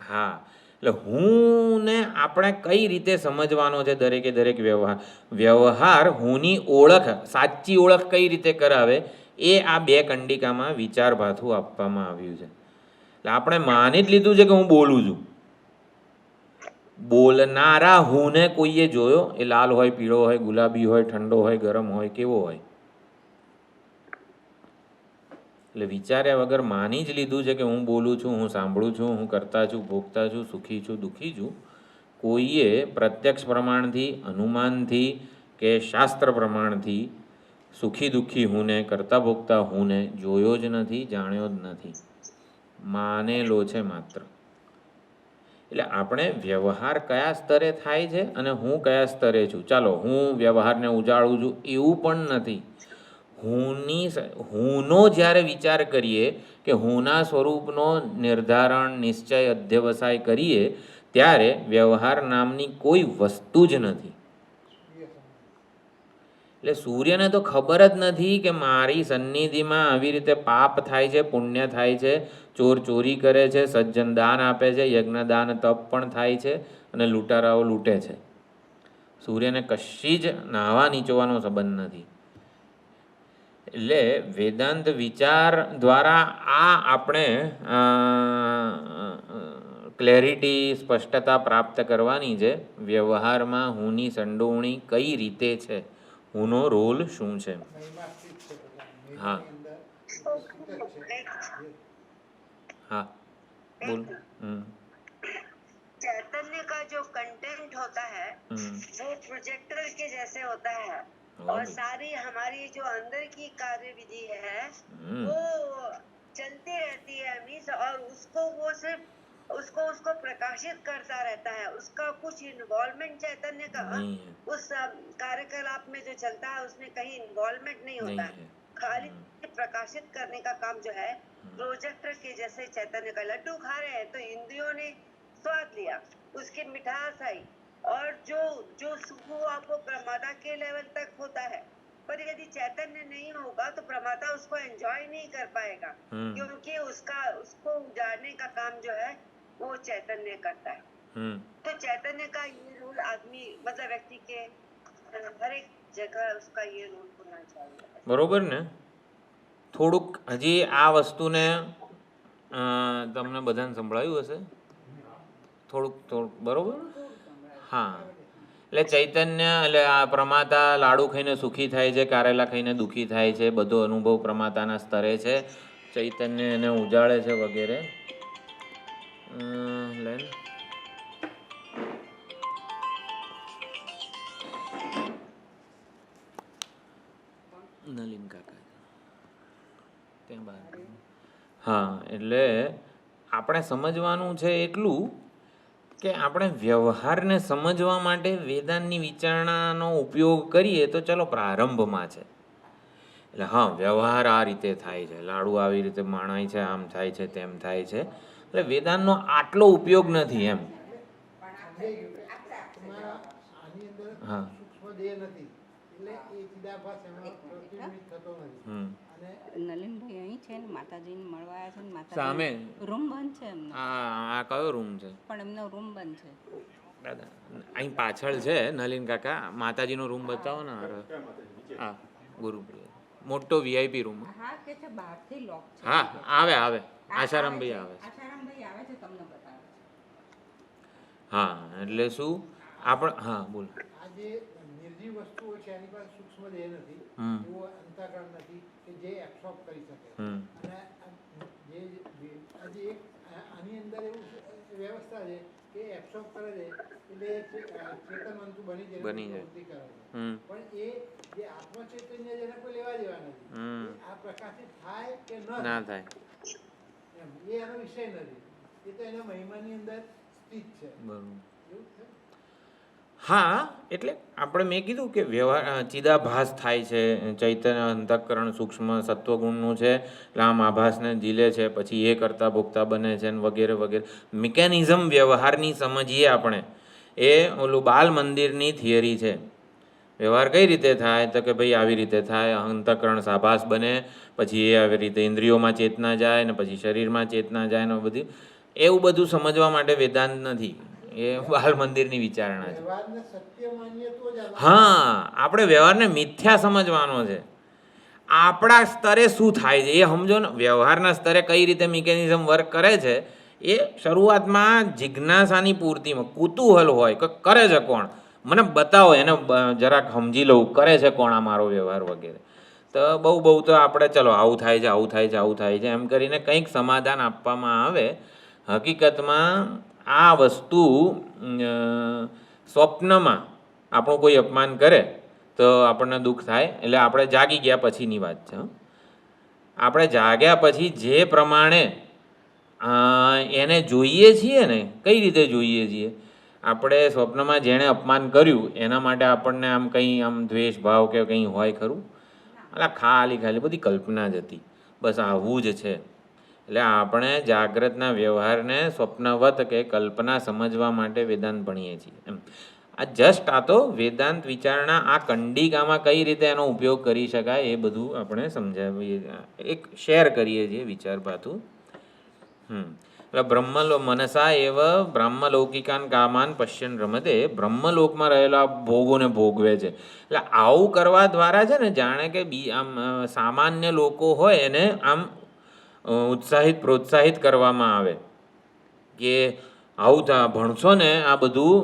હા, એટલે હું ને આપણે કઈ રીતે સમજવાનો છે દરેકે દરેક વ્યવહાર હુંની ઓળખ, સાચી ઓળખ કઈ રીતે કરાવે, એ આ 2 કંડિકામાં વિચાર ભાથું આપવામાં આવ્યું છે. એટલે આપણે માની જ લીધું છે કે હું બોલું છું. બોલનારા હુંને કોઈએ જોયો? એ લાલ હોય, પીળો હોય, ગુલાબી હોય, ઠંડો હોય, ગરમ હોય, કેવો હોય? એટલે વિચાર્યા વગર માની જ લીધું છે કે હું બોલું છું, હું સાંભળું છું, હું કરતા છું, ભોગતા છું, સુખી છું, દુઃખી છું. કોઈએ પ્રત્યક્ષ પ્રમાણથી, અનુમાનથી કે શાસ્ત્ર પ્રમાણથી સુખી દુઃખી હુંને, કરતા ભોગતા હુંને જોયો જ નથી, જાણ્યો જ નથી, માનેલો છે માત્ર. એટલે આપણે વ્યવહાર કયા સ્તરે થાય છે અને હું કયા સ્તરે છું. ચાલો, હું વ્યવહારને ઉજાળું છું એવું પણ નથી. હુંનો જ્યારે વિચાર કરીએ કે હુંના સ્વરૂપનો નિર્ધારણ, નિશ્ચય, અધ્યવસાય કરીએ ત્યારે વ્યવહાર નામની કોઈ વસ્તુ જ નથી. એટલે સૂર્યને તો ખબર જ નથી કે મારી સન્નિધિમાં આવી રીતે પાપ થાય છે, પુણ્ય થાય છે, ચોર ચોરી કરે છે, સજ્જન દાન આપે છે, યજ્ઞ દાન તપ પણ થાય છે અને લૂંટારાઓ લૂંટે છે. સૂર્યને કશી જ નાહવા નીચવાનો સંબંધ નથી. એટલે વેદાંત વિચાર દ્વારા આ આપણે ક્લેરિટી સ્પષ્ટતા પ્રાપ્ત કરવાની છે વ્યવહારમાં હુંની સંડોવણી કઈ રીતે છે, હુંનો રોલ શું છે. હા हाँ बोल. चैतन्य का जो कंटेंट होता है वो प्रोजेक्टर के जैसे होता है और सारी हमारी जो अंदर की कार्य विधि है वो चलती रहती है मीन्स और उसको वो सिर्फ उसको प्रकाशित करता रहता है. उसका कुछ इन्वॉल्वमेंट चैतन्य का उस कार्यकलाप में जो चलता है उसमें कहीं इन्वॉल्वमेंट नहीं होता है. खाली प्रकाशित करने का काम जो है प्रोजेक्टर के जैसे चैतन्य का. लड्डू खा रहे हैं तो इंद्रियों ने स्वाद लिया, उसकी मिठास आई और जो जो सुख हुआ वो प्रमादा के लेवल तक होता है. पर यदि चैतन्य नहीं होगा तो प्रमाता उसको एंजॉय नहीं कर पाएगा क्योंकि उसको उजाड़ने का काम जो है वो चैतन्य करता है. तो चैतन्य का ये रोल आदमी मतलब व्यक्ति के हर एक जगह उसका ये रोल होना चाहिए. બરોબર ને. થોડુંક હજી આ વસ્તુને તમને બધાને સંભળાયું હશે થોડુંક બરોબર. હા એટલે ચૈતન્ય એટલે આ પ્રમાતા લાડુ ખાઈને સુખી થાય છે, કારેલા ખાઈને દુઃખી થાય છે, બધો અનુભવ પ્રમાતાના સ્તરે છે. ચૈતન્ય એને ઉજાળે છે વગેરે. લેન નલિન કાકા ત્યાં બહાર. હા એટલે આપણે સમજવાનું છે એટલું કે આપણે વ્યવહારને સમજવા માટે વેદાંતની વિચારણાનો ઉપયોગ કરીએ તો ચલો પ્રારંભમાં છે. એટલે હા વ્યવહાર આ રીતે થાય છે, લાડુ આવી રીતે માણાય છે, આમ થાય છે, તેમ થાય છે. એટલે વેદાંતનો આટલો ઉપયોગ નથી એમ. હા નલિનભાઈ અહીં છે ને માતાજીને મળવા આવ્યા છે ને સામે રૂમ બંધ છે એમનો. આ કયો રૂમ છે? પણ એમનો રૂમ બંધ છે દાદા અહીં પાછળ છે નલિન કાકા, માતાજીનો રૂમ બતાવો ને. હા ગુરુપ્રિય મોટો વીઆઈપી રૂમ. હા કે છે બહારથી લોક છે. હા આવે આશારામભાઈ આવે. આશારામભાઈ આવે છે તમને બતાવે છે. હા એટલે શું આપણે હા બોલ. આજે નિર્જીવ વસ્તુઓ છે એની પાસે સૂક્ષ્મ દેહ નથી, એવો અંતઃકરણ નથી કે જે એબ્સોર્બ કરી શકે. અને જે આજે એક આની અંદર એવું વ્યવસ્થા છે કે એબ્સોર્બ કરે છે એટલે ચેતનવંતુ બની જાય પ્રવૃત્તિ કરે છે. પણ એ જે આત્મચૈતન્ય જેને કોઈ લેવા દેવા નથી, આ પ્રકાશિત થાય કે ના થાય એમ એ એનો વિષય નથી. એ તો એના મહિમાની અંદર સ્થિત છે. બરોબર. હા એટલે આપણે મેં કીધું કે વ્યવહાર ચિદાભાસ થાય છે, ચૈતન્ય અંતઃકરણ સૂક્ષ્મ સત્વગુણનું છે, આમ આભાસને ઝીલે છે, પછી એ કરતા ભોગતા બને છે ને વગેરે વગેરે. મિકેનિઝમ વ્યવહારની સમજીએ આપણે. એ ઓલું બાલ મંદિરની થિયરી છે. વ્યવહાર કઈ રીતે થાય તો કે ભાઈ આવી રીતે થાય, અંતઃકરણ સાભાસ બને, પછી એ આવી રીતે ઇન્દ્રિયોમાં ચેતના જાય ને પછી શરીરમાં ચેતના જાય ને બધી. એવું બધું સમજવા માટે વેદાંત નથી, એ બાલ મંદિરની વિચારણા છે. હા આપણે વ્યવહારને મિથ્યા સમજવાનો છે. આપણા સ્તરે શું થાય છે એ સમજો ને. વ્યવહારના સ્તરે કઈ રીતે મિકેનિઝમ વર્ક કરે છે એ શરૂઆતમાં જિજ્ઞાસાની પૂર્તિમાં કુતૂહલ હોય કે કરે છે કોણ, મને બતાવો, એને જરાક સમજી લઉં કરે છે કોણ આ મારો વ્યવહાર વગેરે. તો બહુ તો આપણે ચલો આવું થાય છે આવું થાય છે આવું થાય છે એમ કરીને કંઈક સમાધાન આપવામાં આવે. હકીકતમાં આ વસ્તુ સ્વપ્નમાં આપણું કોઈ અપમાન કરે તો આપણને દુઃખ થાય. એટલે આપણે જાગી ગયા પછીની વાત છે. આપણે જાગ્યા પછી જે પ્રમાણે એને જોઈએ છીએ ને, કઈ રીતે જોઈએ છીએ, આપણે સ્વપ્નમાં જેણે અપમાન કર્યું એના માટે આપણને આમ કંઈ આમ દ્વેષ ભાવ કે કંઈ હોય ખરું? એટલે ખાલી બધી કલ્પના જ હતી. બસ આવું જ છે. એટલે આપણે જાગ્રતના વ્યવહારને સ્વપ્નવત કે કલ્પના સમજવા માટે વેદાંત ભણીએ છીએ એમ. આ જસ્ટ આ તો વેદાંત વિચારણા આ કંડિકામાં કઈ રીતે એનો ઉપયોગ કરી શકાય એ બધું આપણે સમજાવીએ, એક શેર કરીએ છીએ વિચાર પાતું. એટલે મનસા એવ બ્રહ્મલૌકિકાન કામાન પશ્યન રમતે, બ્રહ્મલોકમાં રહેલા ભોગોને ભોગવે છે. એટલે આવું કરવા દ્વારા છે ને જાણે કે આમ સામાન્ય લોકો હોય એને આમ પ્રોત્સાહિત કરવામાં આવે કે આવું ભણશો ને આ બધું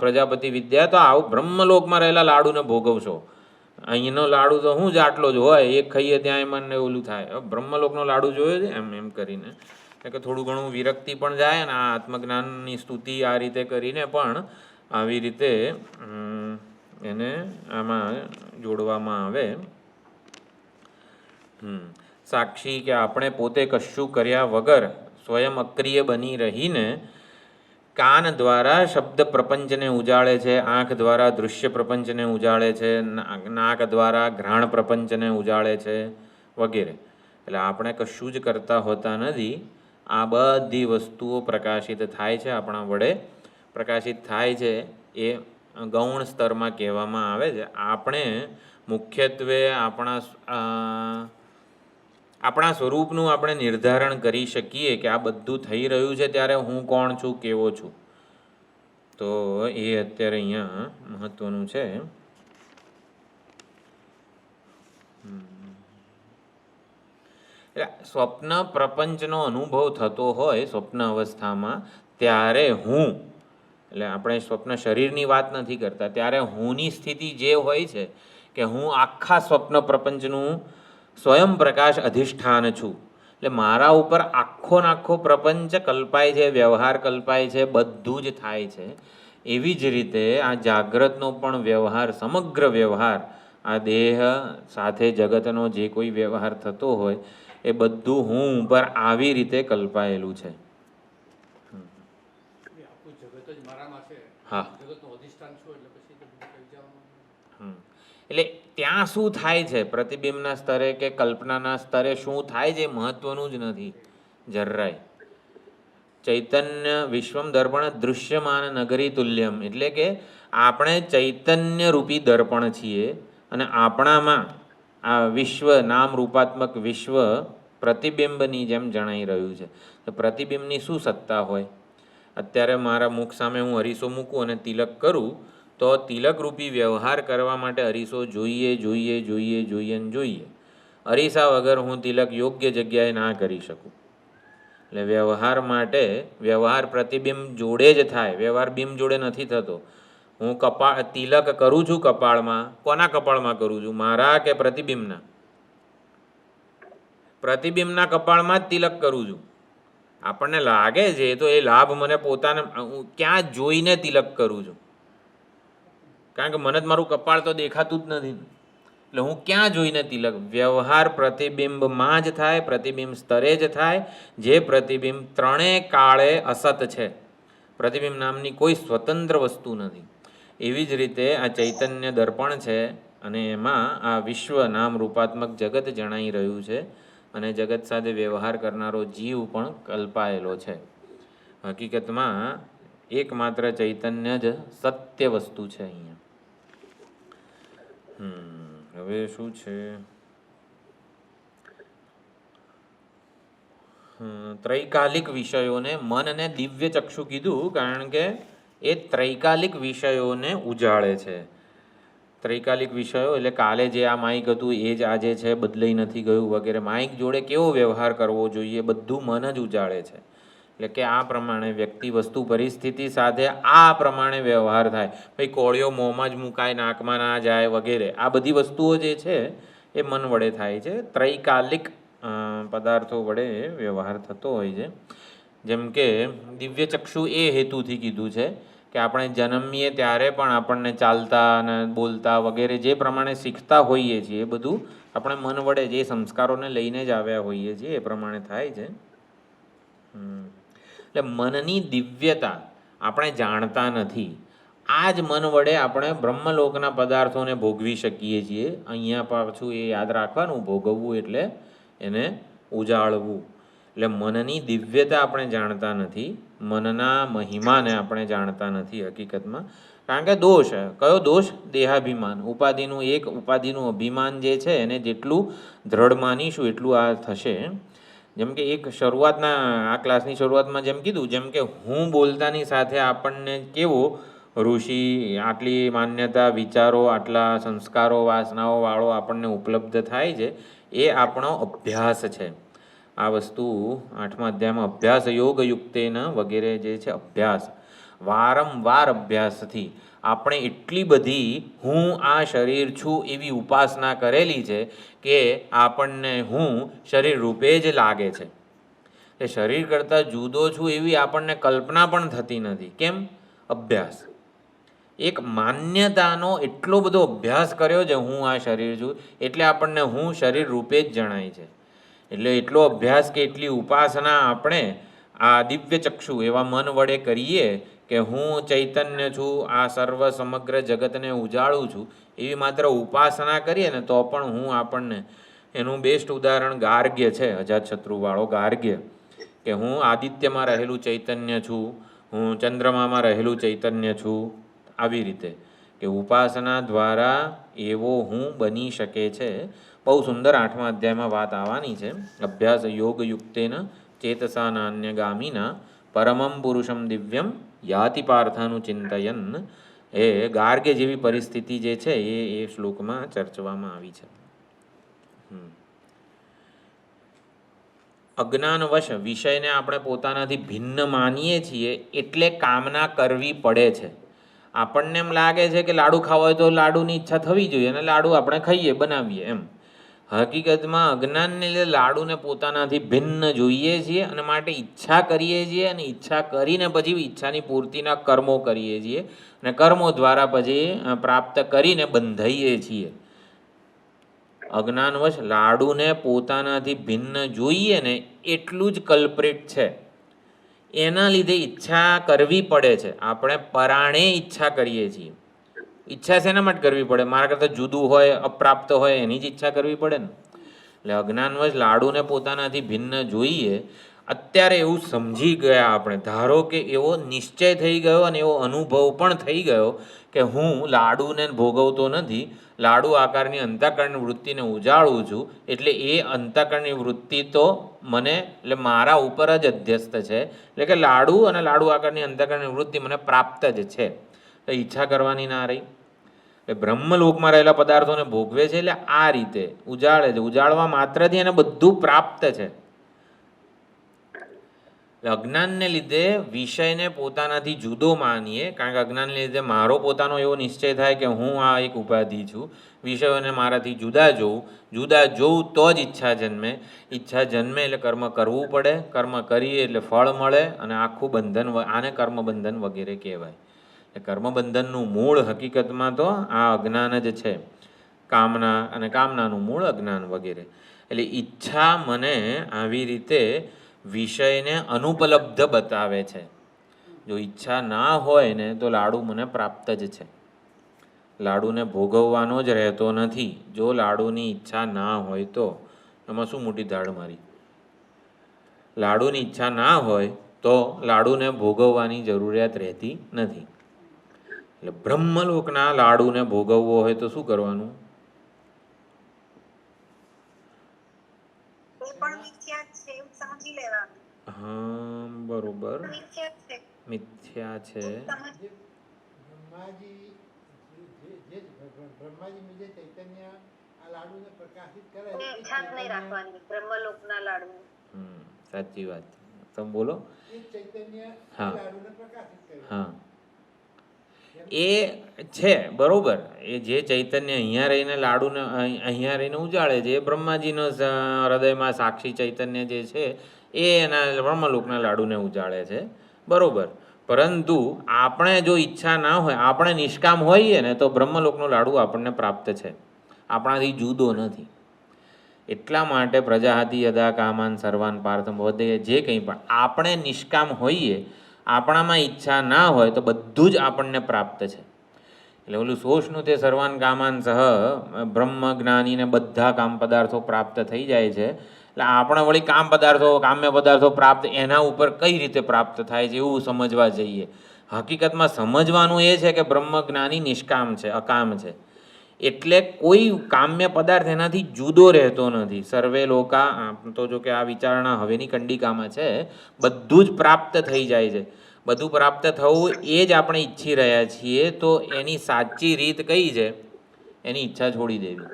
પ્રજાપતિ વિદ્યા તો આવું બ્રહ્મલોકમાં રહેલા લાડુને ભોગવશો. અહીંનો લાડુ તો શું જ આટલો જ હોય, એક ખાઈએ ત્યાં મને ઓલું થાય. બ્રહ્મલોકનો લાડુ જોયો છે એમ કરીને કે થોડું ઘણું વિરક્તિ પણ જાય અને આ આત્મજ્ઞાનની સ્તુતિ આ રીતે કરીને પણ આવી રીતે એને આમાં જોડવામાં આવે. સાક્ષી કે આપણે પોતે કશું કર્યા વગર સ્વયં અક્રિય બની રહીને કાન દ્વારા શબ્દ પ્રપંચને ઉજાળે છે, આંખ દ્વારા દૃશ્ય પ્રપંચને ઉજાળે છે, નાક દ્વારા ઘ્રાણ પ્રપંચને ઉજાળે છે વગેરે. એટલે આપણે કશું જ કરતા હોતા નથી. આ બધી વસ્તુઓ પ્રકાશિત થાય છે, આપણા વડે પ્રકાશિત થાય છે. એ ગૌણ સ્તરમાં કહેવામાં આવે છે. આપણે મુખ્યત્વે આપણા સ્વરૂપનું આપણે નિર્ધારણ કરી શકીએ કે આ બધું થઈ રહ્યું છે ત્યારે હું કોણ છું, કેવો છું. તો એ અત્યારે અહીંયા મહત્વનું છે. સ્વપ્ન પ્રપંચનો અનુભવ થતો હોય સ્વપ્ન અવસ્થામાં ત્યારે હું, એટલે આપણે સ્વપ્ન શરીરની વાત નથી કરતા, ત્યારે હુંની સ્થિતિ જે હોય છે કે હું આખા સ્વપ્ન પ્રપંચનું સ્વયં પ્રકાશ અધિષ્ઠાન છું. એટલે મારા ઉપર આખો પ્રપંચ કલ્પાય છે, વ્યવહાર કલ્પાય છે, બધું જ થાય છે. એવી જ રીતે આ જાગ્રતનો પણ વ્યવહાર, સમગ્ર વ્યવહાર, આ દેહ સાથે જગતનો જે કોઈ વ્યવહાર થતો હોય એ બધું હું ઉપર આવી રીતે કલ્પાયેલું છે. હા, એટલે ત્યાં શું થાય છે પ્રતિબિંબના સ્તરે કે કલ્પનાના સ્તરે શું થાય છે મહત્વનું જ નથી જરાય. ચૈતન્ય વિશ્વમ દર્પણ દૃશ્યમાન નગરી તુલ્યમ, એટલે કે આપણે ચૈતન્ય રૂપી દર્પણ છીએ અને આપણામાં આ વિશ્વ નામ રૂપાત્મક વિશ્વ પ્રતિબિંબની જેમ જણાઈ રહ્યું છે. તો પ્રતિબિંબની શું સત્તા હોય? અત્યારે મારા મુખ સામે હું અરીસો મૂકું અને તિલક કરું તો તિલક રૂપી વ્યવહાર કરવા માટે અરીસો જોઈએ. અરીસા વગર હું તિલક યોગ્ય જગ્યાએ ના કરી શકું. એટલે વ્યવહાર માટે વ્યવહાર પ્રતિબિંબ જોડે જ થાય, વ્યવહાર બિંબ જોડે નથી થતો. હું તિલક કરું છું કપાળમાં, કોના કપાળમાં કરું છું? મારા કે પ્રતિબિંબના? પ્રતિબિંબના કપાળમાં જ તિલક કરું છું. આપણને લાગે છે તો એ લાભ મને પોતાને, હું ક્યાં જોઈને તિલક કરું છું? કારણ કે મને જ મારું કપાળ તો દેખાતું જ નથી. એટલે હું ક્યાં જોઈને તિલક? વ્યવહાર પ્રતિબિંબમાં જ થાય, પ્રતિબિંબ સ્તરે જ થાય, જે પ્રતિબિંબ ત્રણેય કાળે અસત છે. પ્રતિબિંબ નામની કોઈ સ્વતંત્ર વસ્તુ નથી. એવી જ રીતે આ ચૈતન્ય દર્પણ છે અને એમાં આ વિશ્વ નામ રૂપાત્મક જગત જણાઈ રહ્યું છે અને જગત સાથે વ્યવહાર કરનારો જીવ પણ કલ્પાયેલો છે. હકીકતમાં એકમાત્ર ચૈતન્ય જ સત્ય વસ્તુ છે અહીંયા. હવે શું છે? ત્રૈકાલિક વિષયોને, મન અને દિવ્ય ચક્ષુ કીધું કારણ કે એ ત્રૈકાલિક વિષયોને ઉજાળે છે. ત્રૈકાલિક વિષયો એટલે કાલે જે આ માઇક હતું એ જ આજે છે, બદલાઈ નથી ગયું વગેરે. માઇક જોડે કેવો વ્યવહાર કરવો જોઈએ બધું મન જ ઉજાળે છે. એટલે કે આ પ્રમાણે વ્યક્તિ, વસ્તુ, પરિસ્થિતિ સાથે આ પ્રમાણે વ્યવહાર થાય. ભાઈ કોળિયો મોંમાં જ મુકાય, નાકમાં ના જાય વગેરે. આ બધી વસ્તુઓ જે છે એ મન વડે થાય છે. ત્રૈકાલિક પદાર્થો વડે વ્યવહાર થતો હોય છે. જેમ કે દિવ્ય ચક્ષુ એ હેતુથી કીધું છે કે આપણે જન્મીએ ત્યારે પણ આપણને ચાલતા અને બોલતા વગેરે જે પ્રમાણે શીખતા હોઈએ છીએ એ બધું આપણે મન વડે જે સંસ્કારોને લઈને જ આવ્યા હોઈએ છીએ એ પ્રમાણે થાય છે. એટલે મનની દિવ્યતા આપણે જાણતા નથી. આ જ મન વડે આપણે બ્રહ્મલોકના પદાર્થોને ભોગવી શકીએ છીએ. અહીંયા પાછું એ યાદ રાખવાનું, ભોગવવું એટલે એને ઉજાળવું. એટલે મનની દિવ્યતા આપણે જાણતા નથી, મનના મહિમાને આપણે જાણતા નથી હકીકતમાં. કારણ કે દોષ, કયો દોષ? દેહાભિમાન. ઉપાધિનું અભિમાન જે છે એને જેટલું દ્રઢ માનીશું એટલું આ થશે. જેમ કે એક શરૂઆતના આ ક્લાસની શરૂઆતમાં જેમ કીધું, જેમ કે હું બોલતાની સાથે આપણને કેવો ઋષિ આટલી માન્યતા, વિચારો, આટલા સંસ્કારો, વાસનાઓ વાળો આપણને ઉપલબ્ધ થાય છે, એ આપણો અભ્યાસ છે. આ વસ્તુ 8મા અધ્યાયમાં અભ્યાસ યોગયુક્તેન વગેરે જે છે અભ્યાસ, વારંવાર અભ્યાસથી આપણે એટલી બધી હું આ શરીર છું એવી ઉપાસના કરેલી છે કે આપણને હું શરીર રૂપે જ લાગે છે. એ શરીર કરતાં જુદો છું એવી આપણને કલ્પના પણ થતી નથી. કેમ? અભ્યાસ. એક માન્યતાનો એટલો બધો અભ્યાસ કર્યો છે હું આ શરીર છું એટલે આપણને હું શરીર રૂપે જ જણાય છે. એટલે એટલો અભ્યાસ કે એટલી ઉપાસના આપણે આ દિવ્ય ચક્ષુ એવા મન વડે કરીએ કે હું ચૈતન્ય છું, આ સર્વ સમગ્ર જગતને ઉજાળું છું, એવી માત્ર ઉપાસના કરીએ ને તો પણ હું આપણને, એનું બેસ્ટ ઉદાહરણ ગાર્ગ્ય છે, અજાતશત્રુવાળો ગાર્ગ્ય, કે હું આદિત્યમાં રહેલું ચૈતન્ય છું, હું ચંદ્રમામાં રહેલું ચૈતન્ય છું. આવી રીતે કે ઉપાસના દ્વારા એવો હું બની શકે છે. બહુ સુંદર 8મા અધ્યાયમાં વાત આવવાની છે. અભ્યાસ યોગયુક્તેન ચેતસા નાન્યગામિના પરમમ પુરુષમ દિવ્યમ યાતિ પાર્થાનું ચિંતયન. એ ગાર્ગ્ય જેવી પરિસ્થિતિ જે છે એ શ્લોકમાં ચર્ચવામાં આવી છે. અજ્ઞાનવશ વિષયને આપણે પોતાનાથી ભિન્ન માનીએ છીએ એટલે કામના કરવી પડે છે. આપણને એમ લાગે છે કે લાડુ ખાવા હોય તો લાડુની ઈચ્છા થવી જોઈએ અને લાડુ આપણે ખાઈએ, બનાવીએ એમ. હકીકતમાં અજ્ઞાનને લીધે લાડુને પોતાનાથી ભિન્ન જોઈએ છીએ અને માટે ઈચ્છા કરીએ છીએ અને ઈચ્છા કરીને પછી ઈચ્છાની પૂર્તિના કર્મો કરીએ છીએ અને કર્મો દ્વારા પછી પ્રાપ્ત કરીને બંધાઈએ છીએ. અજ્ઞાનવશ લાડુને પોતાનાથી ભિન્ન જોઈએ ને એટલું જ કલ્પ્રિટ છે. એના લીધે ઈચ્છા કરવી પડે છે. આપણે પરાણે ઈચ્છા કરીએ છીએ. ઈચ્છા શેના માટે કરવી પડે? મારા કરતાં જુદું હોય, અપ્રાપ્ત હોય એની જ ઈચ્છા કરવી પડે ને. એટલે અજ્ઞાનવશ લાડુને પોતાનાથી ભિન્ન જોઈએ. અત્યારે એવું સમજી ગયા આપણે, ધારો કે એવો નિશ્ચય થઈ ગયો અને એવો અનુભવ પણ થઈ ગયો કે હું લાડુને ભોગવતો નથી, લાડુ આકારની અંતઃકરણની વૃત્તિને ઉજાળું છું, એટલે એ અંતઃકરણની વૃત્તિ તો મને, એટલે મારા ઉપર જ અધ્યસ્ત છે. એટલે કે લાડુ અને લાડુ આકારની અંતઃકરણની વૃત્તિ મને પ્રાપ્ત જ છે. તો ઈચ્છા કરવાની ના રહી. એટલે બ્રહ્મલોકમાં રહેલા પદાર્થોને ભોગવે છે એટલે આ રીતે ઉજાળે છે. ઉજાળવા માત્રથી એને બધું પ્રાપ્ત છે. અજ્ઞાનને લીધે વિષયને પોતાનાથી જુદો માનીએ, કારણ કે અજ્ઞાનને લીધે મારો પોતાનો એવો નિશ્ચય થાય કે હું આ એક ઉપાધિ છું, વિષયોને મારાથી જુદા જોઉં તો જ ઈચ્છા જન્મે. ઈચ્છા જન્મે એટલે કર્મ કરવું પડે, કર્મ કરીએ એટલે ફળ મળે અને આખું બંધન, આને કર્મબંધન વગેરે કહેવાય. કર્મબંધનનું મૂળ હકીકતમાં તો આ અજ્ઞાન જ છે. કામના અને કામનાનું મૂળ અજ્ઞાન વગેરે. એટલે ઈચ્છા મને આવી રીતે વિષયને અનુપલબ્ધ બતાવે છે. જો ઈચ્છા ના હોય ને તો લાડુ મને પ્રાપ્ત જ છે. લાડુને ભોગવવાનો જ રહેતો નથી. જો લાડુની ઈચ્છા ના હોય તો એમાં શું મોટી ધાડ મારી? લાડુની ઈચ્છા ના હોય તો લાડુને ભોગવવાની જરૂરિયાત રહેતી નથી. એટલે બ્રહ્મલોકના લાડુને ભોગવવો હોય તો શું કરવાનું? હા, બરોબર, મિથ્યા છે. બ્રહ્માજી જે ચૈતન્ય આ લાડુને પ્રકાશિત કરે, બ્રહ્મલોકના લાડુ. સાચી વાત. તમે બોલો. એ ચૈતન્ય હા, લાડુને પ્રકાશિત કરે. હા, એ છે બરોબર. એ જે ચૈતન્ય અહીંયા રહીને લાડુને અહીંયા રહીને ઉજાળે છે એ બ્રહ્માજીનો હૃદયમાં સાક્ષી ચૈતન્ય જે છે એ એના બ્રહ્મલોકના લાડુને ઉજાળે છે, બરોબર. પરંતુ આપણે જો ઈચ્છા ના હોય, આપણે નિષ્કામ હોઈએ ને તો બ્રહ્મલોકનો લાડુ આપણને પ્રાપ્ત છે, આપણાથી જુદો નથી. એટલા માટે પ્રજાહતિ યદા કામાન સર્વાન પાર્થમ વધે, જે કંઈ પણ આપણે નિષ્કામ હોઈએ, આપણામાં ઈચ્છા ના હોય તો બધું જ આપણને પ્રાપ્ત છે. એટલે ઓલું શોષનું તે સર્વાન કામાન સહ બ્રહ્મ જ્ઞાનીને બધા કામ પદાર્થો પ્રાપ્ત થઈ જાય છે. એટલે આપણે વળી કામ પદાર્થો, કામ્ય પદાર્થો પ્રાપ્ત એના ઉપર કઈ રીતે પ્રાપ્ત થાય છે એવું સમજવા જઈએ. હકીકતમાં સમજવાનું એ છે કે બ્રહ્મ જ્ઞાની નિષ્કામ છે, અકામ છે. એટલે કોઈ કામ્ય પદાર્થ એનાથી જુદો રહેતો નથી. સર્વે લોકા, આમ તો જો કે આ વિચારણા હવેની કંડિકામાં છે, બધું જ પ્રાપ્ત થઈ જાય છે. બધું પ્રાપ્ત થવું એ જ આપણે ઈચ્છી રહ્યા છીએ. તો એની સાચી રીત કઈ છે? એની ઈચ્છા છોડી દેવી.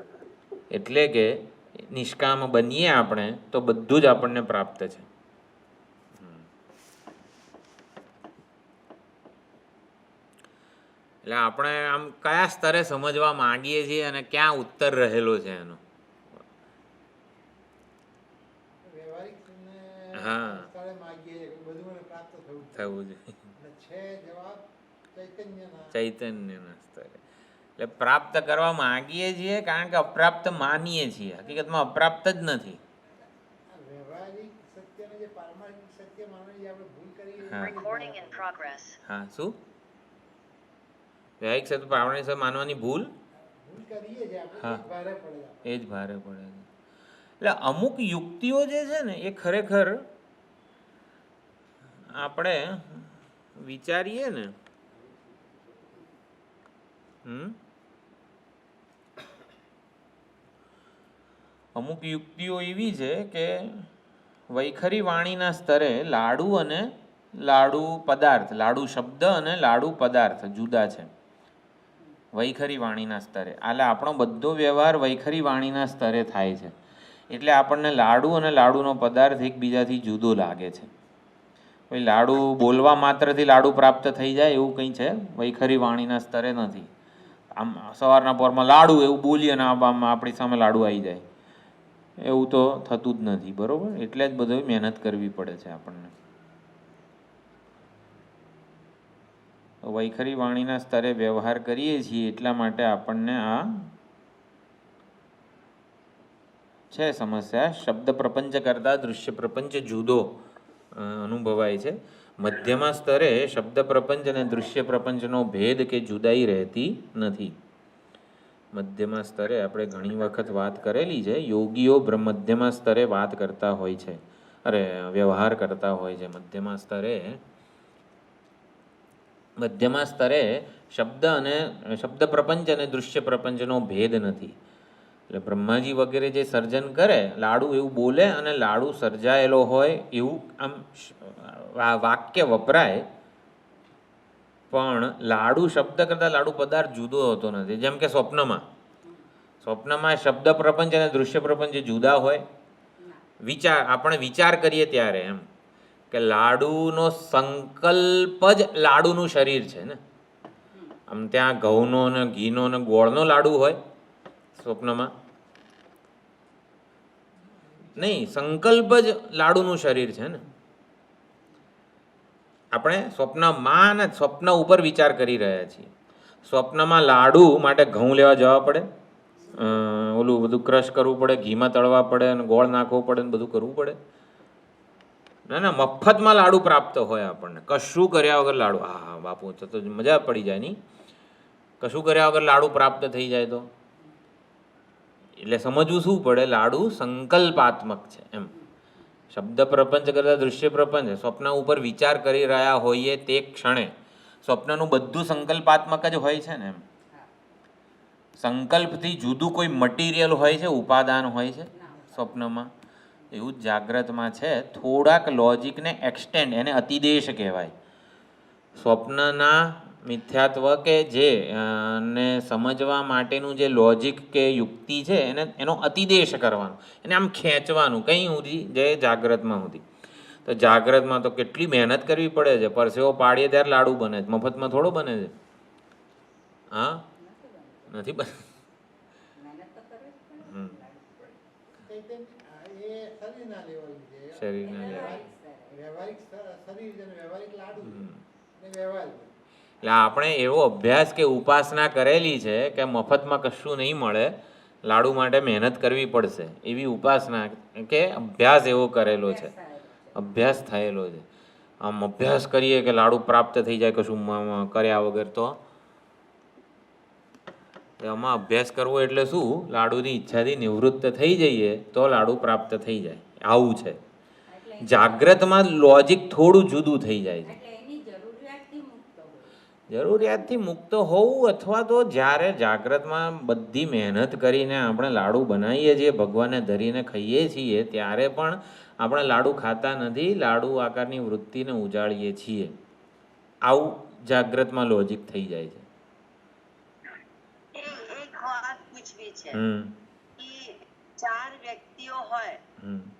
એટલે કે નિષ્કામ બનીએ આપણે તો બધું જ આપણને પ્રાપ્ત છે. એટલે આપણે આમ કયા સ્તરે સમજવા માંગીએ છીએ અને ક્યાં ઉત્તર રહેલો છે એનો? હા, થવું જોઈએ ચૈતન્યના સ્તરે. એટલે પ્રાપ્ત કરવા માંગીએ છીએ કારણ કે અપ્રાપ્ત માનીએ છીએ. હકીકતમાં અપ્રાપ્ત જ નથી. હા, શું વ્યવહારિક સત્ય પારમાર્થિક સત્ય માનવાની ભૂલ? હા, એ જ ભારે પડે છે. એટલે અમુક યુક્તિઓ જે છે ને એ ખરેખર આપણે વિચારીએ ને, અમુક યુક્તિઓ એવી છે કે વૈખરી વાણીના સ્તરે લાડુ અને લાડુ પદાર્થ, લાડુ શબ્દ અને લાડુ પદાર્થ જુદા છે વૈખરી વાણીના સ્તરે. એટલે આપણો બધો વ્યવહાર વૈખરી વાણીના સ્તરે થાય છે. એટલે આપણને લાડુ અને લાડુનો પદાર્થ એકબીજાથી જુદો લાગે છે. કોઈ લાડુ બોલવા માત્રથી લાડુ પ્રાપ્ત થઈ જાય એવું કંઈ છે વૈખરી વાણીના સ્તરે નથી. આમ સવારના પોરમાં લાડુ એવું બોલીએ અને આપણી સામે લાડુ આવી જાય એવું તો થતું જ નથી. બરાબર? એટલે જ બધું મહેનત કરવી પડે છે આપણને. વૈખરી વાણીના સ્તરે વ્યવહાર કરીએ છીએ એટલા માટે આપણને આ છે સમસ્યા. શબ્દ પ્રપંચ કરતાં દૃશ્ય પ્રપંચ જુદો અનુભવાય છે. મધ્યમાં સ્તરે શબ્દ પ્રપંચ અને દૃશ્ય પ્રપંચનો ભેદ કે જુદાઈ રહેતી નથી. મધ્યમાં સ્તરે આપણે ઘણી વખત વાત કરેલી છે. યોગીઓ મધ્યમાં સ્તરે વાત કરતા હોય છે, વ્યવહાર કરતા હોય છે. મધ્યમાં સ્તરે શબ્દ પ્રપંચ અને દૃશ્ય પ્રપંચનો ભેદ નથી. એટલે બ્રહ્માજી વગેરે જે સર્જન કરે, લાડુ એવું બોલે અને લાડુ સર્જાયેલો હોય એવું આમ વાક્ય વપરાય, પણ લાડુ શબ્દ કરતાં લાડુ પદાર્થ જુદો હોતો નથી. જેમ કે સ્વપ્નમાં શબ્દ પ્રપંચ અને દૃશ્ય પ્રપંચ જુદા હોય. આપણે વિચાર કરીએ ત્યારે એમ કે લાડુનો સંકલ્પ જ લાડુનું શરીર છે ને. આમ ત્યાં ઘઉંનો ને ઘીનો ને ગોળનો લાડુ હોય સ્વપ્નમાં નહીં, સંકલ્પ જ લાડુનું શરીર છે ને. આપણે સ્વપ્નમાં ને સ્વપ્ન ઉપર વિચાર કરી રહ્યા છીએ. સ્વપ્નમાં લાડુ માટે ઘઉં લેવા જવા પડે, ઓલું બધું ક્રશ કરવું પડે, ઘીમાં તળવા પડે અને ગોળ નાખવો પડે ને બધું કરવું પડે. ના, મફતમાં લાડુ પ્રાપ્ત હોય આપણને. કશું કર્યા વગર લાડુ. હા બાપુ, તો મજા પડી જાય નહીં. કશું કર્યા વગર લાડુ પ્રાપ્ત થઈ જાય તો એટલે સમજવું શું પડે? લાડુ સંકલ્પાત્મક છે એમ. શબ્દ પ્રપંચ કરતાં દૃશ્ય પ્રપંચ સ્વપ્ન ઉપર વિચાર કરી રહ્યા હોઈએ તે ક્ષણે સ્વપ્નનું બધું સંકલ્પાત્મક જ હોય છે ને એમ. સંકલ્પથી જુદું કોઈ મટીરિયલ હોય છે, ઉપાદાન હોય છે સ્વપ્નમાં? એવું જ જાગ્રતમાં છે. થોડાક લોજિકને એક્સટેન્ડ, એને અતિદેશ કહેવાય. સ્વપ્નના મિથ્યાત્વ કે જે ને સમજવા માટેનું જે લોજિક કે યુક્તિ છે એનો અતિદેશ કરવાનો, એને આમ ખેંચવાનું કંઈ સુધી, જે જાગ્રતમાં સુધી. તો જાગ્રતમાં તો કેટલી મહેનત કરવી પડે છે. પરસેવો પાડીએ ત્યારે લાડુ બને છે, મફતમાં થોડો બને છે. હા, નથી બને. શરીરના એટલે આપણે એવો અભ્યાસ કે ઉપાસના કરેલી છે કે મફતમાં કશું નહીં મળે, લાડુ માટે મહેનત કરવી પડશે, એવી ઉપાસના કે અભ્યાસ એવો કરેલો છે, અભ્યાસ થયેલો છે. આમ અભ્યાસ કરીએ કે લાડુ પ્રાપ્ત થઈ જાય કશું કર્યા વગર, તો આમાં અભ્યાસ કરવો એટલે શું? લાડુની ઈચ્છાથી નિવૃત્ત થઈ જઈએ તો લાડુ પ્રાપ્ત થઈ જાય, આવું છે. જાગ્રતમાં લોજિક થોડું જુદું થઈ જાય છે. જરૂરિયાતથી મુક્ત હોવું, અથવા તો જ્યારે જાગ્રતમાં બધી મહેનત કરીને આપણે લાડુ બનાવીએ છીએ, ભગવાનને ધરીને ખાઈએ છીએ, ત્યારે પણ આપણે લાડુ ખાતા નથી, લાડુ આકારની વૃત્તિને ઉજાળીએ છીએ. આવું જાગ્રતમાં લોજિક થઈ જાય છે. એક વાત પૂછવી છે કે 4 વ્યક્તિઓ હોય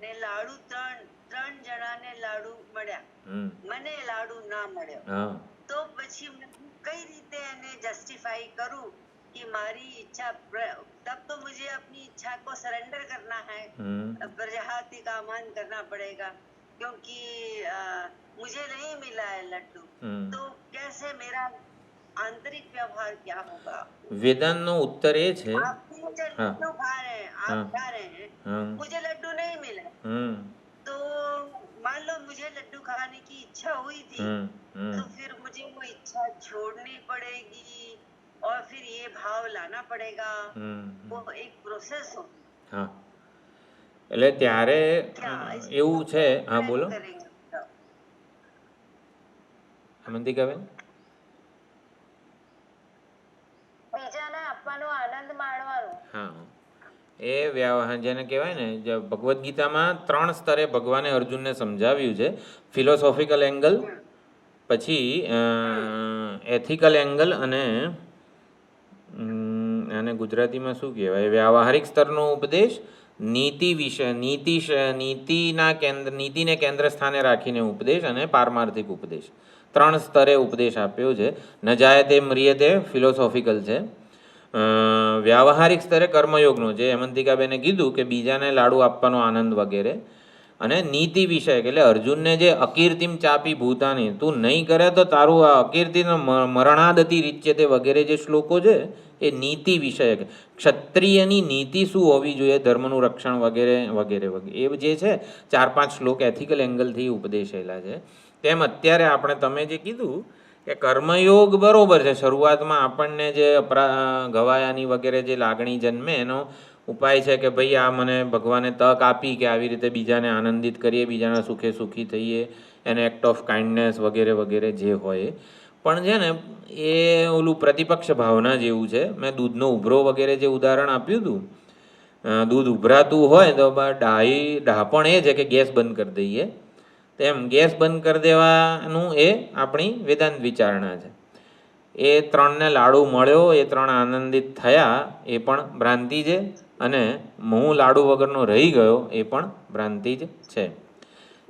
ને લાડુ ત્રણ જણાને લાડુ મળ્યા, મને લાડુ ના મળ્યો, તો પછી કઈ રીતે એને જસ્ટિફाई करूं कि मारी इच्छा, तब तो मुझे अपनी इच्छा को सरेंडर करना है, प्रजाति का मान करना पड़ेगा, क्योंकि मुझे नहीं मिला है लड्डू, तो कैसे मेरा आंतरिक व्यवहार क्या होगा? વેદાંતનો ઉત્તર એ છે, आप मुझे लड्डू खा रहे हैं, आप खा रहे हैं, मुझे लड्डू नहीं मिला, तो मान लो मुझे लड्डू खाने की इच्छा हुई थी, तो फिर मुझे वो इच्छा छोड़नी पड़ेगी और फिर ये भाव लाना पड़ेगा, वो एक प्रोसेस हो. હા, એટલે ત્યારે એવું છે. હા બોલો અમંતિકાબેન. બીજાને આપવાનો આનંદ માણવાનો. હા, એ જેને કહેવાય ને, ભગવદ્ ગીતામાં 3 સ્તરે ભગવાને અર્જુનને સમજાવ્યું છે. ફિલોસોફિકલ એંગલ, પછી એથિકલ એંગલ, અને આને ગુજરાતીમાં શું કહેવાય, વ્યાવહારિક સ્તરનો ઉપદેશ, નીતિને કેન્દ્ર સ્થાને રાખીને ઉપદેશ, અને પારમાર્થિક ઉપદેશ. 3 સ્તરે ઉપદેશ આપ્યો છે. ન જાયતે મ્રિયતે ફિલોસોફિકલ છે. વ્યાવહારિક સ્તરે કર્મયોગનો, જે હેમંતિકાબેને કીધું કે બીજાને લાડુ આપવાનો આનંદ વગેરે, અને નીતિ વિષયક, એટલે અર્જુનને જે અકીર્તિમ ચાપી ભૂતાની, તું નહીં કરે તો તારું આ અકીર્તિનો મરણાદતિ રીચ્યતે વગેરે જે શ્લોકો છે એ નીતિ વિષયક. ક્ષત્રિયની નીતિ શું હોવી જોઈએ, ધર્મનું રક્ષણ વગેરે વગેરે વગેરે, એ જે છે 4-5 શ્લોક એથિકલ એંગલથી ઉપદેશેલા છે. તેમ અત્યારે આપણે તમે જે કીધું કે કર્મયોગ બરોબર છે, શરૂઆતમાં આપણને જે ગવાયાની વગેરે જે લાગણી જન્મે એનો ઉપાય છે કે ભાઈ આ મને ભગવાને તક આપી કે આવી રીતે બીજાને આનંદિત કરીએ, બીજાના સુખે સુખી થઈએ, એને એક્ટ ઓફ કાઇન્ડનેસ વગેરે વગેરે જે હોય. પણ છે ને એ ઓલું પ્રતિપક્ષ ભાવના જેવું છે. મેં દૂધનો ઉભરો વગેરે જે ઉદાહરણ આપ્યું હતું, દૂધ ઉભરાતું હોય તો ડાપણ એ છે કે ગેસ બંધ કરી દઈએ, તેમ ગેસ બંધ કરી દેવાનું એ આપણી વેદાંત વિચારણા છે. એ 3ને લાડુ મળ્યો, એ 3 આનંદિત થયા, એ પણ ભ્રાંતિ છે, અને હું લાડુ વગરનો રહી ગયો એ પણ ભ્રાંતિ જ છે.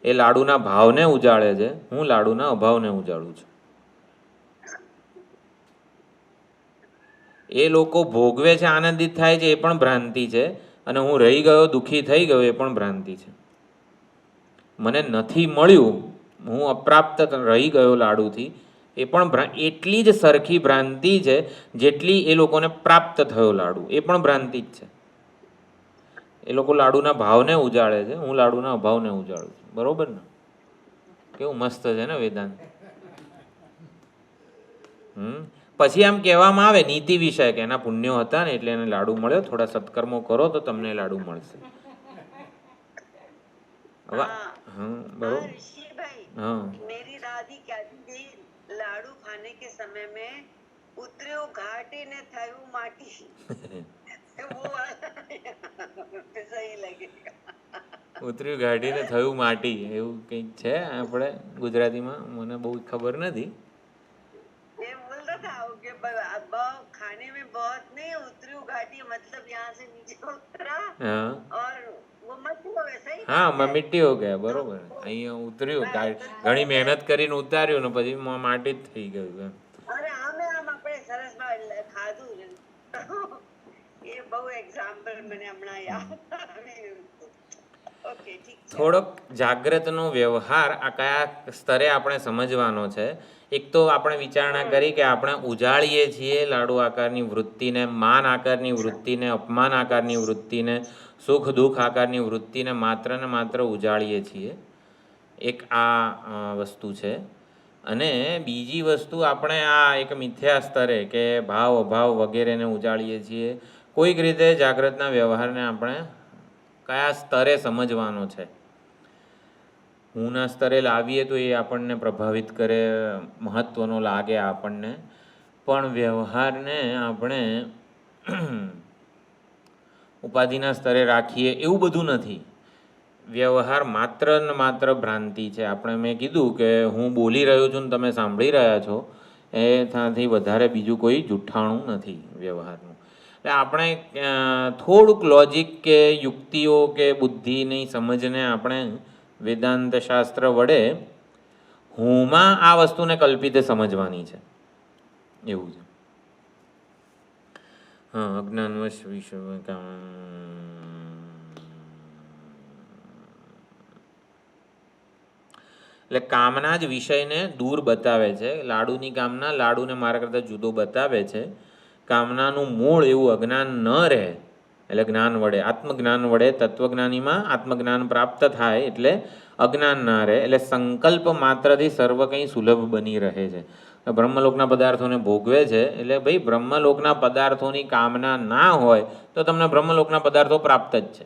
એ લાડુના ભાવને ઉજાળે છે, હું લાડુના અભાવને ઉજાળું છું. એ લોકો ભોગવે છે, આનંદિત થાય છે, એ પણ ભ્રાંતિ છે, અને હું રહી ગયો, દુઃખી થઈ ગયો, એ પણ ભ્રાંતિ છે. મને નથી મળ્યું, હું અપ્રાપ્ત રહી ગયો લાડુથી, એ પણ એટલી જ સરખી ભ્રાંતિ છે જેટલી એ લોકોને પ્રાપ્ત થયો લાડુ, એ પણ ભ્રાંતિ જ છે. એ લોકો લાડુના ભાવને ઉજાળે છે, હું લાડુના અભાવને ઉજાળું છું. બરોબર ને? કેવું મસ્ત છે ને વેદાંત. પછી આમ કહેવામાં આવે નીતિ વિષય કે એના પુણ્યો હતા ને એટલે એને લાડુ મળ્યો, થોડા સત્કર્મો કરો તો તમને લાડુ મળશે. बरोबर. हाँ, मेरी दादी कहती थी लाडू खाने के समय में उतर्यो घाटी ने थયું माटी वो सही लगेगा. ઉતર્યું ઘાટીને થયું માટી, એવું કંઈક છે આપણે ગુજરાતીમાં, મને બહુ ખબર નથી. ये बोलता था कि खाने में बहुत नहीं, उतर्यो घाटी मतलब यहाँ से नीचे उतरा और હા, મિટ્ટી હો ગયા. બરોબર. અહીંયા ઉતર્યું, ઘણી મહેનત કરીને ઉતાર્યું ને પછી માટી જ થઈ ગયું. અરે આમે આમ આપણે સરસ ખાધું એ બહુ એક્ઝામ્પલ મને હમણાં યાદ આવ્યું. ઓકે, ઠીક છે. થોડોક જાગ્રતનો વ્યવહાર આ કયા સ્તરે આપણે સમજવાનો છે. એક તો આપણે વિચારણા કરી કે આપણે ઉજાળીએ છીએ લાડુ આકારની વૃત્તિને, માન આકારની વૃત્તિને, અપમાન આકારની વૃત્તિને, સુખ દુઃખ આકારની વૃત્તિને માત્ર ને માત્ર ઉજાળીએ છીએ. એક આ વસ્તુ છે. અને બીજી વસ્તુ આપણે આ એક મિથ્યા સ્તરે કે ભાવ અભાવ વગેરેને ઉજાળીએ છીએ. કોઈક રીતે જાગ્રતના વ્યવહારને આપણે કયા સ્તરે સમજવાનો છે. હુંના સ્તરે લાવીએ તો એ આપણને પ્રભાવિત કરે, મહત્ત્વનો લાગે આપણને, પણ વ્યવહારને આપણે ઉપાધિના સ્તરે રાખીએ એવું બધું નથી. વ્યવહાર માત્ર ને માત્ર ભ્રાંતિ છે. આપણે મેં કીધું કે હું બોલી રહ્યો છું ને તમે સાંભળી રહ્યા છો, એ ત્યાંથી વધારે બીજું કોઈ જુઠ્ઠાણું નથી વ્યવહારનું. એટલે આપણે થોડુંક લોજિક કે યુક્તિઓ કે બુદ્ધિની સમજને આપણે વેદાંત શાસ્ત્ર વડે હુંમાં આ વસ્તુને કલ્પિત સમજવાની છે, એવું છે. હા, અજ્ઞાનવશ વિશ્વ એટલે કામના જ વિષયને દૂર બતાવે છે. લાડુની કામના લાડુને મારા કરતાં જુદો બતાવે છે. કામનાનું મૂળ એવું અજ્ઞાન ન રહે, એટલે જ્ઞાન વડે, આત્મજ્ઞાન વડે તત્વજ્ઞાનીમાં આત્મજ્ઞાન પ્રાપ્ત થાય એટલે અજ્ઞાન ના રહે, એટલે સંકલ્પ માત્રથી સર્વ કંઈ સુલભ બની રહે છે. બ્રહ્મલોકના પદાર્થોને ભોગવે છે એટલે ભાઈ બ્રહ્મલોકના પદાર્થોની કામના ના હોય તો તમને બ્રહ્મલોકના પદાર્થો પ્રાપ્ત જ છે.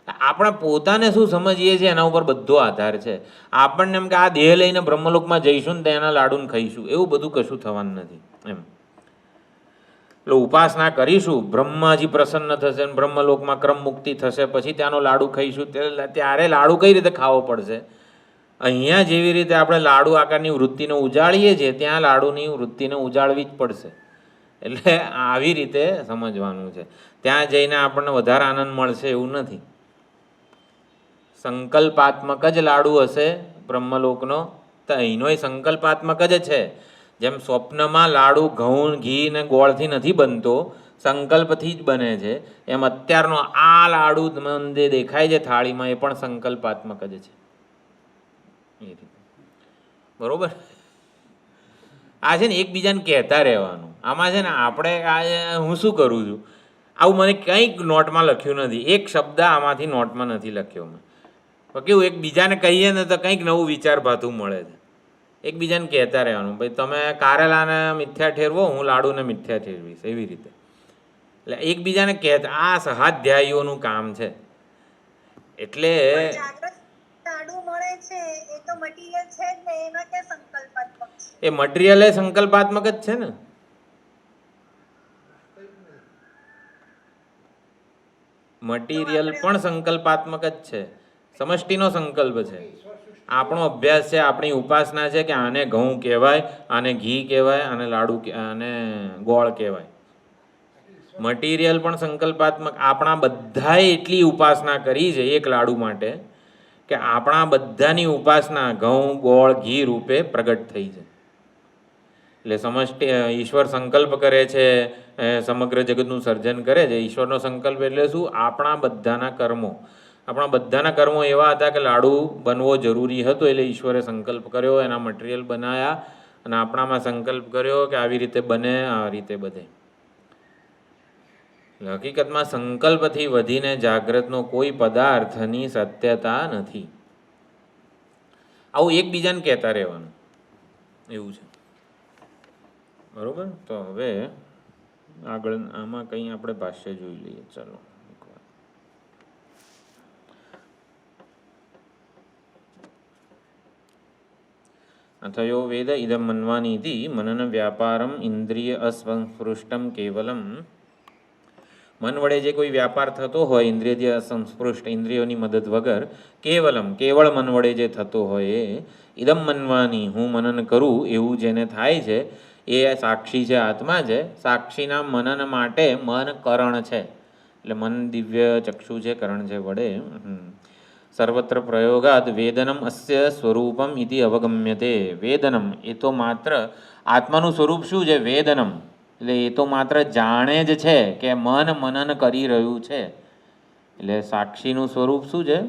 આપણે પોતાને શું સમજીએ છીએ એના ઉપર બધો આધાર છે. આપણને એમ કે આ દેહ લઈને બ્રહ્મલોકમાં જઈશું ને તેના લાડુને ખાઈશું, એવું બધું કશું થવાનું નથી એમ. એટલે ઉપાસના કરીશું, બ્રહ્માજી પ્રસન્ન થશે ને બ્રહ્મલોકમાં ક્રમ મુક્તિ થશે, પછી ત્યાંનો લાડુ ખાઈશું, ત્યારે લાડુ કઈ રીતે ખાવો પડશે? અહીંયા જેવી રીતે આપણે લાડુ આકારની વૃત્તિને ઉજાળીએ છીએ ત્યાં લાડુની વૃત્તિને ઉજાળવી જ પડશે. એટલે આવી રીતે સમજવાનું છે. ત્યાં જઈને આપણને વધારે આનંદ મળશે એવું નથી. સંકલ્પાત્મક જ લાડુ હશે બ્રહ્મલોકનો, તો અહીંનોય સંકલ્પાત્મક જ છે. જેમ સ્વપ્નમાં લાડુ ઘઉં ઘી ને ગોળથી નથી બનતો, સંકલ્પથી જ બને છે, એમ અત્યારનો આ લાડુ જે દેખાય છે થાળીમાં એ પણ સંકલ્પાત્મક જ છે. એ રીતે બરોબર. આ છે ને એકબીજાને કહેતા રહેવાનું. આમાં છે ને આપણે હું શું કરું છું, આવું મને કંઈક નોટમાં લખ્યું નથી, એક શબ્દ આમાંથી નોટમાં નથી લખ્યો મેં. કેવું એકબીજાને કહીએ ને તો કંઈક નવું વિચાર ભાતું મળે છે. એકબીજાને કહેતા રહેવાનું, ભાઈ તમે કારેલાને મિથ્યા ઠેરવો, હું લાડુને મિથ્યા ઠેરવીશ, એવી રીતે. એટલે એકબીજાને કહેતા, આ સહાધ્યાયીઓનું કામ છે. એટલે એ મટીરિયલ એ સંકલ્પાત્મક જ છે ને. મટીરિયલ પણ સંકલ્પાત્મક જ છે, સમષ્ટિનો સંકલ્પ છે. આપણો અભ્યાસ છે, આપણી ઉપાસના છે કે આને ઘઉં કહેવાય, આને ઘી કહેવાય, આને લાડુ આને ગોળ કહેવાય. મટીરિયલ પણ સંકલ્પાત્મક. આપણા બધાએ એટલી ઉપાસના કરી છે એક લાડુ માટે કે આપણા બધાની ઉપાસના ઘઉં ગોળ ઘી રૂપે પ્રગટ થઈ છે. એટલે સમષ્ટિ ઈશ્વર સંકલ્પ કરે છે, સમગ્ર જગતનું સર્જન કરે છે. ઈશ્વરનો સંકલ્પ એટલે શું? આપણા બધાના કર્મો. આપણા બધાના કર્મો એવા હતા કે લાડુ બનવો જરૂરી હતો, એટલે ઈશ્વરે સંકલ્પ કર્યો, એના મટીરિયલ બનાવ્યા અને આપણામાં સંકલ્પ કર્યો કે આવી રીતે બને, આ રીતે બધે. હકીકતમાં સંકલ્પથી વધીને જાગ્રતનો કોઈ પદાર્થની સત્યતા નથી. આવું એકબીજાને કહેતા રહેવાનું, એવું છે. બરોબર. તો હવે આગળ આમાં કંઈ આપણે ભાષ્ય જોઈ લઈએ. ચલો એકવાર. અથયો વેદ ઇદમ મન્વાનીતિ મનન વ્યાપારમ ઇન્દ્રિય અસંસ્પૃષ્ટમ કેવલમ. મન વડે જે કોઈ વ્યાપાર થતો હોય ઇન્દ્રિય અસંસ્પૃષ્ટ, ઇન્દ્રિયોની મદદ વગર, કેવળ મન વડે જે થતો હોય એ ઇદમ મનવાની, હું મનન કરું એવું જેને થાય છે એ સાક્ષી છે, આત્મા છે. સાક્ષીના મનન માટે મન કરણ છે. એટલે મન દિવ્ય ચક્ષુ છે, કરણ છે વડે. સર્વત્ર પ્રયોગાદ વેદનમ અસ્ય સ્વરૂપમ ઇતિ અવગમ્યતે. વેદનમ એ તો માત્ર આત્માનું સ્વરૂપ શું છે? વેદનમ એટલે એ તો માત્ર જાણે જ છે કે મન મનન કરી રહ્યું છે. એટલે સાક્ષીનું સ્વરૂપ શું છે?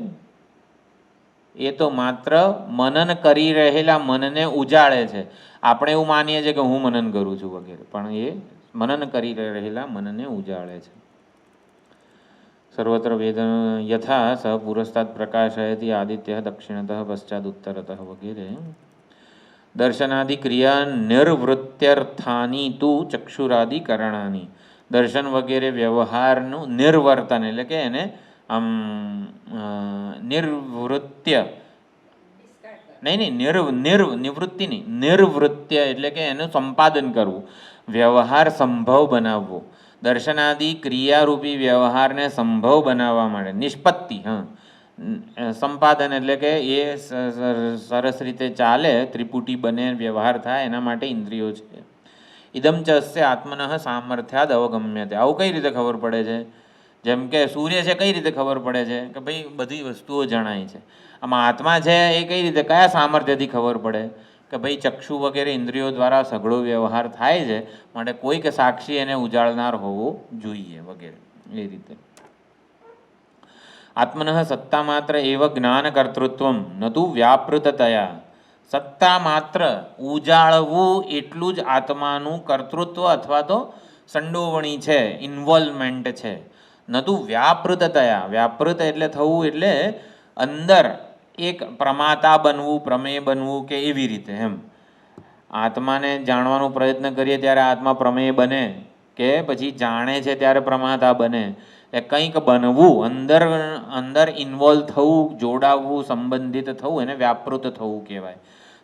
એ તો માત્ર મનન કરી રહેલા મનને ઉજાળે છે. આપણે એવું માનીએ છીએ કે હું મનન કરું છું વગેરે, પણ એ મનન કરી રહેલા મનને ઉજાળે છે. સર્વત્ર વેદ યથા સ પુરસ્તાદ પ્રકાશયતિ આદિત્ય દક્ષિણતઃ પશ્ચાદ ઉત્તરતઃ વગેરે. દર્શનાદિ ક્રિયા નિર્વૃત્યર્થાની તુ ચક્ષુરાદિ કરણાની. દર્શન વગેરે વ્યવહારનું નિર્વર્તન એટલે કે એને નિર્વૃત્ય નહીં, નિવૃત્તિ નહીં, નિર્વૃત્ય એટલે કે એનું સંપાદન કરવું, વ્યવહાર સંભવ બનાવવો, દર્શનાદિ ક્રિયારૂપી વ્યવહારને સંભવ બનાવવા માટે નિષ્પત્તિ. સંપાદન એટલે કે એ સરસ રીતે ચાલે, ત્રિપુટી બને, વ્યવહાર થાય, એના માટે ઇન્દ્રિયો છે. ઇદમ ચ અસ્ય આત્મનઃ સામર્થ્યાદ અવગમ્યતે. આવું કઈ રીતે ખબર પડે છે? જેમ કે સૂર્ય છે, કઈ રીતે ખબર પડે છે કે ભાઈ બધી વસ્તુઓ જણાય છે. આમાં આત્મા છે એ કઈ રીતે, કયા સામર્થ્યથી ખબર પડે કે ભાઈ ચક્ષુ વગેરે ઇન્દ્રિયો દ્વારા સઘળો વ્યવહાર થાય છે, માટે કોઈક સાક્ષી એને ઉજાળનાર હોવો જોઈએ વગેરે. એ રીતે આત્મનઃ સત્તા માત્ર એવ જ્ઞાન કર્તૃત્વમ નતુ વ્યાપૃતતયા. સત્તા માત્ર ઉજાળવું એટલું જ આત્માનું કર્તૃત્વ અથવા તો સંડોવણી છે, ઇન્વોલ્વમેન્ટ છે. નતુ વ્યાપૃતતયા. વ્યાપૃત એટલે થવું, એટલે અંદર એક પ્રમાતા બનવું, પ્રમેય બનવું કે એવી રીતે. એમ આત્માને જાણવાનો પ્રયત્ન કરીએ ત્યારે આત્મા પ્રમેય બને, કે પછી જાણે છે ત્યારે પ્રમાતા બને. એ કંઈક બનવું, અંદર ઇન્વોલ્વ થવું, જોડાવવું, સંબંધિત થવું, એને વ્યાપૃત થવું કહેવાય.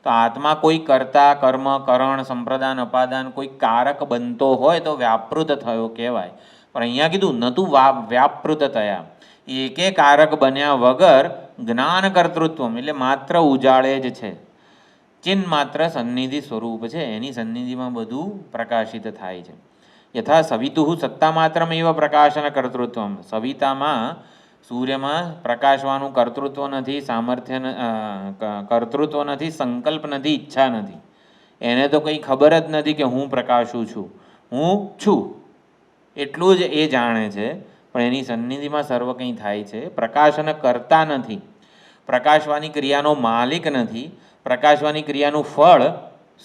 તો આત્મા કોઈ કર્તા, કર્મ, કરણ, સંપ્રદાન, અપાદાન કોઈ કારક બનતો હોય તો વ્યાપૃત થયો કહેવાય. પણ અહીંયા કીધું નતું વ્યાપૃત થયા, એકે કારક બન્યા વગર જ્ઞાન કર્તૃત્વ એટલે માત્ર ઉજાળે જ છે. ચિન્હ માત્ર સન્નિધિ સ્વરૂપ છે, એની સન્નિધિમાં બધું પ્રકાશિત થાય છે. યથા સવિતુઃ સત્તા માત્રમ એવ પ્રકાશન કર્તૃત્વમ. સવિતામાં, સૂર્યમાં પ્રકાશવાનું કર્તૃત્વ નથી, સામર્થ્ય કર્તૃત્વ નથી, સંકલ્પ નથી, ઈચ્છા નથી. એને તો કંઈ ખબર જ નથી કે હું પ્રકાશું છું, હું છું એટલું જ એ જાણે છે. પણ એની સન્નિધિમાં સર્વ કંઈ થાય છે. પ્રકાશન કરતા નથી, પ્રકાશવાની ક્રિયાનો માલિક નથી. પ્રકાશવાની ક્રિયાનું ફળ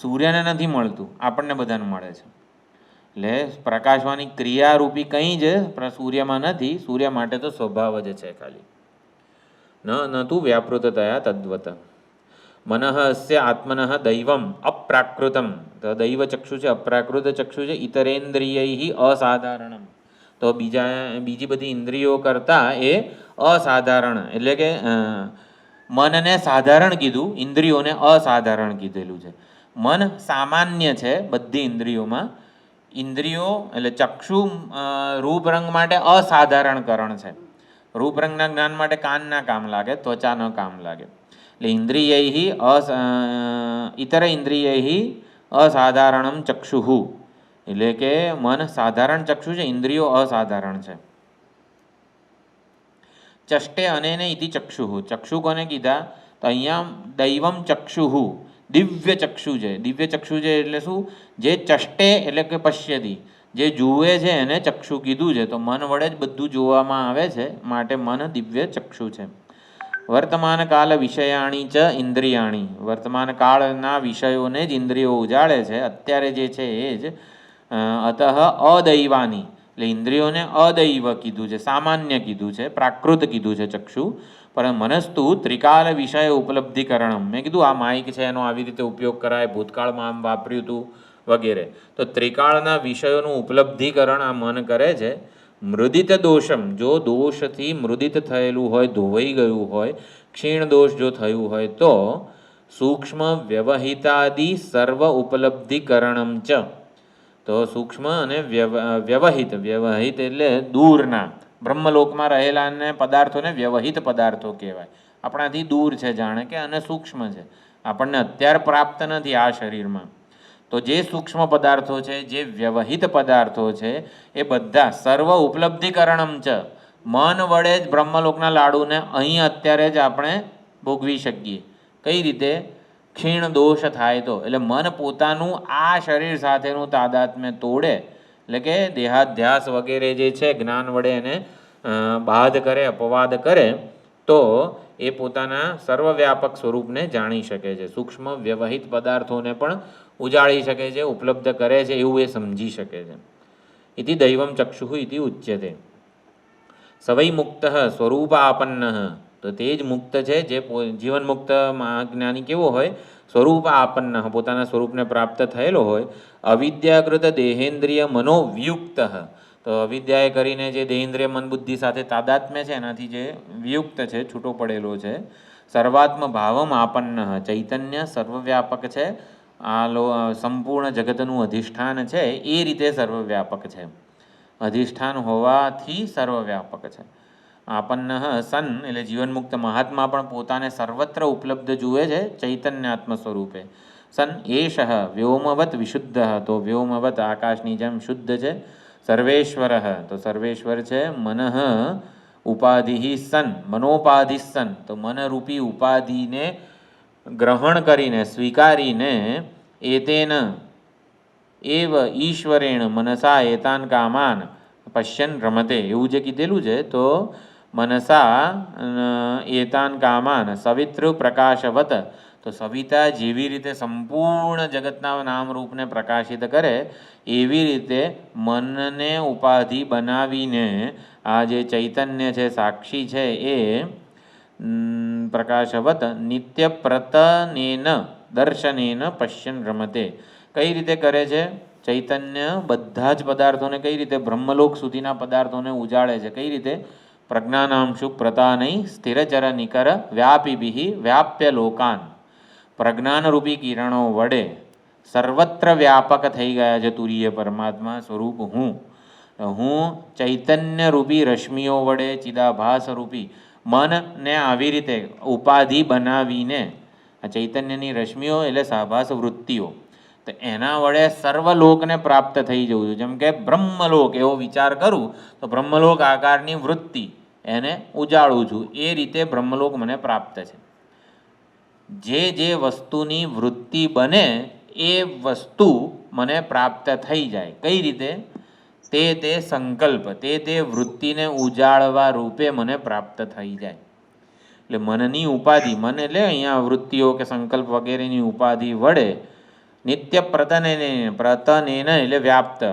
સૂર્યને નથી મળતું, આપણને બધાને મળે છે. એટલે પ્રકાશવાની ક્રિયારૂપી કંઈ જ સૂર્યમાં નથી. સૂર્ય માટે તો સ્વભાવ જ છે ખાલી. ન તું વ્યાપૃતતયા તદ્વત. મનઃ અસ્ય આત્મનઃ દૈવમ અપ્રાકૃતમ. તો દૈવ ચક્ષુ છે, અપ્રાકૃત ચક્ષુ છે. ઇતરેન્દ્રિયૈ અસાધારણમ. તો બીજી બધી ઇન્દ્રિયો કરતાં એ અસાધારણ, એટલે કે મનને સાધારણ કીધું, ઇન્દ્રિયોને અસાધારણ કીધેલું છે. મન સામાન્ય છે બધી ઇન્દ્રિયોમાં. ઇન્દ્રિયો એટલે ચક્ષુ રૂપરંગ માટે અસાધારણ કરણ છે. રૂપરંગના જ્ઞાન માટે કાન ના કામ લાગે, ત્વચા ન કામ લાગે. એટલે ઇન્દ્રિયૈ ઇતર ઇન્દ્રિયૈ અસાધારણમ ચક્ષુઃ. એટલે કે મન સાધારણ ચક્ષુ છે, ઇન્દ્રિયો અસાધારણ છે. ચષ્ટે અનેને ઇતિ ચક્ષુઃ. ચક્ષુ કોને કીધા? તો અહીંયા દૈવમ ચક્ષુઃ, દિવ્ય ચક્ષુ છે. દિવ્ય ચક્ષુ છે એટલે શું? જે ચષ્ટે એટલે કે પશ્યતી, જે જુએ છે એને ચક્ષુ કીધું છે. તો મન વડે જ બધું જોવામાં આવે છે, માટે મન દિવ્ય ચક્ષુ છે. વર્તમાન કાળ વિષયાણી ચ ઇન્દ્રિયાણી. વર્તમાન કાળના વિષયોને જ ઇન્દ્રિયો ઉજાડે છે, અત્યારે જે છે એ જ. અતઃ અદૈવાની એટલે ઇન્દ્રિયોને અદૈવ કીધું છે, સામાન્ય કીધું છે, પ્રાકૃત કીધું છે ચક્ષુ. પણ મનસ્તુ ત્રિકાલ વિષય ઉપલબ્ધિકરણમ. મેં કીધું આ માઇક છે એનો આવી રીતે ઉપયોગ કરાય, ભૂતકાળમાં આમ વાપર્યું હતું વગેરે. તો ત્રિકાળના વિષયોનું ઉપલબ્ધિકરણ આ મન કરે છે. મૃદિત દોષમ, જો દોષથી મૃદિત થયેલું હોય, ધોવાઈ ગયું હોય, ક્ષીણ દોષ જો થયું હોય તો સૂક્ષ્મ વ્યવહિતાદિ સર્વ ઉપલબ્ધિકરણમ ચ. તો સૂક્ષ્મ અને વ્યવહિત, વ્યવહિત એટલે દૂરના, બ્રહ્મલોકમાં રહેલાને પદાર્થોને વ્યવહિત પદાર્થો કહેવાય. આપણાથી દૂર છે જાણે કે, અને સૂક્ષ્મ છે, આપણને અત્યારે પ્રાપ્ત નથી આ શરીરમાં. તો જે સૂક્ષ્મ પદાર્થો છે, જે વ્યવહિત પદાર્થો છે, એ બધા સર્વ ઉપલબ્ધિકરણમ ચ. મન વડે જ બ્રહ્મલોકના લાડુને અહીં અત્યારે જ આપણે ભોગવી શકીએ. કઈ રીતે? ક્ષીણ દોષ થાય તો. એટલે મન પોતાનું આ શરીર સાથેનું તાદાત્મ્ય તોડે, એટલે કે દેહાધ્યાસ વગેરે જે છે જ્ઞાન વડે એને બાધ કરે, અપવાદ કરે, તો એ પોતાના સર્વવ્યાપક સ્વરૂપને જાણી શકે છે. સૂક્ષ્મ વ્યવહિત પદાર્થોને પણ ઉજાળી શકે છે, ઉપલબ્ધ કરે છે, એવું એ સમજી શકે છે. ઇતિ દૈવમ ચક્ષુઃ ઇતિ ઉચ્યતે. સવૈ મુક્ત સ્વરૂપ આપન્ન. તો તે જ મુક્ત છે, જે જીવન મુક્ત જ્ઞાની કેવો હોય? સ્વરૂપ આપન્ન, પોતાના સ્વરૂપને પ્રાપ્ત થયેલો હોય. અવિદ્યાકૃત દેહેન્દ્રિય મનોવ્યુક્ત. તો અવિદ્યાએ કરીને જે દેહેન્દ્રિય મન બુદ્ધિ સાથે તાદાત્મ્ય છે એનાથી જે વિયુક્ત છે, છૂટો પડેલો છે. સર્વાત્મ ભાવમ આપન્ન, ચૈતન્ય સર્વવ્યાપક છે, સંપૂર્ણ જગતનું અધિષ્ઠાન છે, એ રીતે સર્વવ્યાપક છે. અધિષ્ઠાન હોવાથી સર્વવ્યાપક છે. આપન્ન સન એટલે જીવનમુક્ત મહાત્મા પણ પોતાને સર્વત્ર ઉપલબ્ધ જુએ છે ચૈતન્યાત્મ સ્વરૂપે. સન એષ વ્યોમવત વિશુદ્ધ, તો વ્યોમવત આકાશની જેમ શુદ્ધ છે. સર્વેશ્વર, તો સર્વેશ્વર છે. મનઃ ઉપાધિ સન, મનોપાધિ સન, તો મનરૂપી ઉપાધિને ગ્રહણ કરીને સ્વીકારીને એતેન એવ ઈશ્વરેણ મનસા એતાન કામાન પશ્યન રમતે, એવું જે કીધેલું છે. તો મનસા એતાન કામાન સવિતૃ પ્રકાશવત, તો સવિતા જેવી રીતે સંપૂર્ણ જગતના નામરૂપને પ્રકાશિત કરે એવી રીતે મનને ઉપાધિ બનાવીને આ જે ચૈતન્ય છે, સાક્ષી છે, એ પ્રકાશવત નિત્ય પ્રતનેન દર્શનેન પશ્યન રમતે. કઈ રીતે કરે છે? ચૈતન્ય બધા જ પદાર્થોને કઈ રીતે બ્રહ્મલોક સુધીના પદાર્થોને ઉજાળે છે? કઈ રીતે? પ્રજ્ઞાનાંશુ પ્રતાનૈ સ્થિરચર નિકર વ્યાપીભિ વ્યાપ્ય લોકાન. પ્રજ્ઞાનરૂપી કિરણો વડે સર્વત્ર વ્યાપક થઈ ગયા છે તુરીય પરમાત્મા સ્વરૂપ હું ચૈતન્યરૂપી રશ્મિઓ વડે ચિદાભાસરૂપી મનને આવી રીતે ઉપાધિ બનાવીને, આ ચૈતન્યની રશ્મિઓ એટલે સાભાસ વૃત્તિઓ, તો એના વડે સર્વલોકને પ્રાપ્ત થઈ જવું છે. જેમ કે બ્રહ્મલોક એવો વિચાર કરું તો બ્રહ્મલોક આકારની વૃત્તિ એને ઉજાળું છું, એ રીતે બ્રહ્મલોક મને પ્રાપ્ત છે. જે વસ્તુની વૃત્તિ બને એ વસ્તુ મને પ્રાપ્ત થઈ જાય. કઈ રીતે? તે સંકલ્પ, તે વૃત્તિને ઉજાળવા રૂપે મને પ્રાપ્ત થઈ જાય. એટલે મનની ઉપાધિ, મન એટલે અહીંયા વૃત્તિઓ કે સંકલ્પ વગેરેની ઉપાધિ વડે નિત્ય પ્રતનેન એટલે વ્યાપ્ત,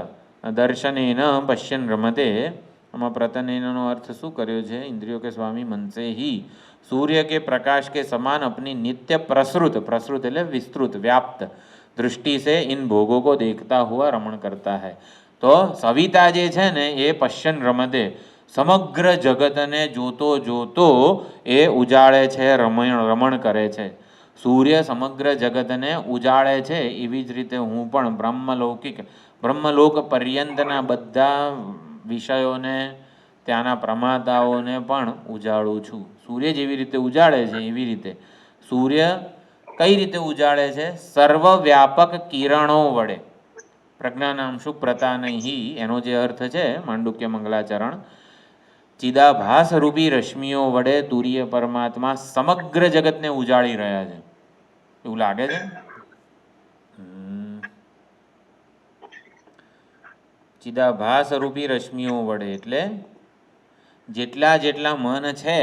દર્શનેન પશ્યન રમતે. આમાં પ્રતનેનનો અર્થ શું કર્યો છે? ઇન્દ્રિયો કે સ્વામી મનસે ही सूर्य के प्रकाश के समान अपनी नित्य प्रसृत એટલે વિસ્તૃત व्याप्त दृष्टि से इन भोगों को देखता हुआ रमण करता है. તો સવિતા જે છે ને એ પશ્યન રમતે, સમગ્ર જગતને જોતો એ ઉજાળે છે, રમણ કરે છે. સૂર્ય સમગ્ર જગતને ઉજાળે છે એવી જ રીતે હું પણ બ્રહ્મલોક પર્યંતના બધા વિષયોને, ત્યાંના પ્રમાતાઓને પણ ઉજાળું છું. સૂર્ય જેવી રીતે ઉજાળે છે એવી રીતે સૂર્ય કઈ રીતે ઉજાળે છે? સર્વવ્યાપક કિરણો વડે. પ્રજ્ઞાનાંશુ પ્રતાનૈ, એનો જે અર્થ છે માંડુક્ય મંગલાચરણ, ચિદાભાસ રૂપી રશ્મિઓ વડે તુરીય પરમાત્મા સમગ્ર જગતને ઉજાળી રહ્યા છે. એવું લાગે છે? ચિદાભાસ રૂપી રશ્મિઓ વડે એટલે જેટલા મન છે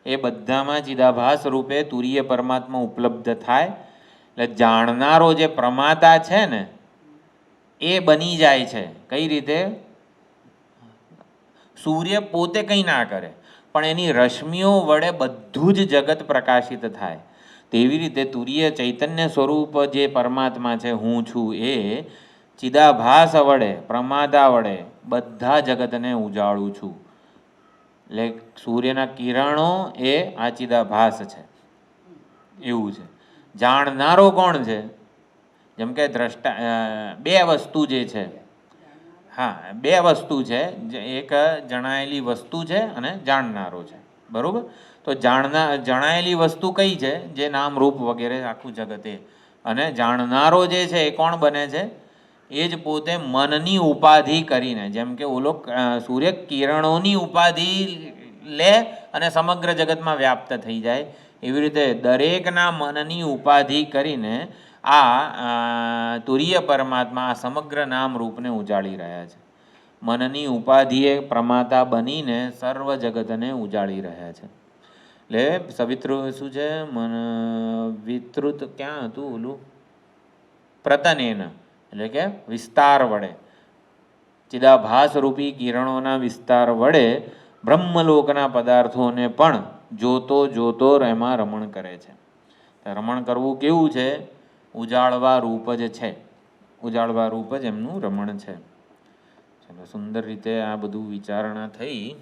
એ બધામાં ચિદાભાસ રૂપે તુરીય પરમાત્મા ઉપલબ્ધ થાય. એટલે જાણનારો જે પ્રમાતા છે ને એ બની જાય છે. કઈ રીતે? સૂર્ય પોતે કંઈ ના કરે પણ એની રશ્મિઓ વડે બધું જ જગત પ્રકાશિત થાય. તેવી રીતે તુરીય ચૈતન્ય સ્વરૂપ જે પરમાત્મા છે, હું છું, એ ચિદાભાસ વડે, પ્રમાદા વડે બધા જગતને ઉજાળું છું. એટલે સૂર્યના કિરણો એ આ ચિદાભાસ છે એવું છે. જાણનારો કોણ છે? જેમ કે બે વસ્તુ જે છે, હા, બે વસ્તુ છે. એક જણાયેલી વસ્તુ છે અને જાણનારો છે, બરાબર? તો જણાયેલી વસ્તુ કઈ છે? જે નામ રૂપ વગેરે આખું જગત એ. અને જાણનારો જે છે એ કોણ બને છે? એ જ પોતે મનની ઉપાધિ કરીને, જેમ કે ઓલો સૂર્ય કિરણોની ઉપાધિ લે અને સમગ્ર જગતમાં વ્યાપ્ત થઈ જાય, એવી રીતે દરેકના મનની ઉપાધિ કરીને આ તુરીય પરમાત્મા આ સમગ્ર નામ રૂપને ઉજાળી રહ્યા છે. મનની ઉપાધિએ પ્રમાતા બનીને સર્વ જગતને ઉજાળી રહ્યા છે. એટલે સવિતૃ શું છે? મન વિસ્તૃત ક્યાં હતું ઓલું? પ્રતનેન એટલે કે વિસ્તાર વડે, ચિદાભાસ રૂપી કિરણોના વિસ્તાર વડે બ્રહ્મલોકના પદાર્થોને પણ જોતો એમાં રમણ કરે છે. રમણ કરવું કેવું છે? ઉજાળવા રૂપ જ છે. ઉજાળવા રૂપ જ એમનું રમણ છે. ચાલો, સુંદર રીતે આ બધું વિચારણા થઈ.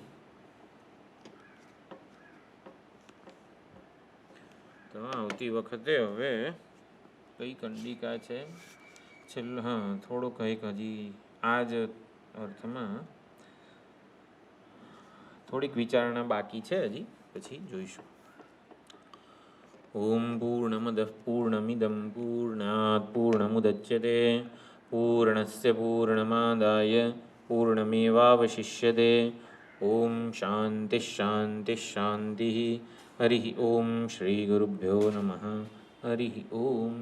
તો આવતી વખતે હવે કઈ કંડિકા છે છેલ્લું, હા થોડું કંઈક હજી આ જ અર્થમાં થોડીક વિચારણા બાકી છે હજી, પછી જોઈશું. ઓમ પૂર્ણમદઃ પૂર્ણમિદં પૂર્ણાત પૂર્ણમુદચ્યતે પૂર્ણસ્ય પૂર્ણમાદાય પૂર્ણમેવાવશિષ્યતે. ઓમ શાંતિ શાંતિ શાંતિ. હરિ ઓમ શ્રી ગુરુભ્યો નમઃ. હરિ ઓમ.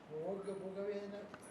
ભોગ ભોગવે એના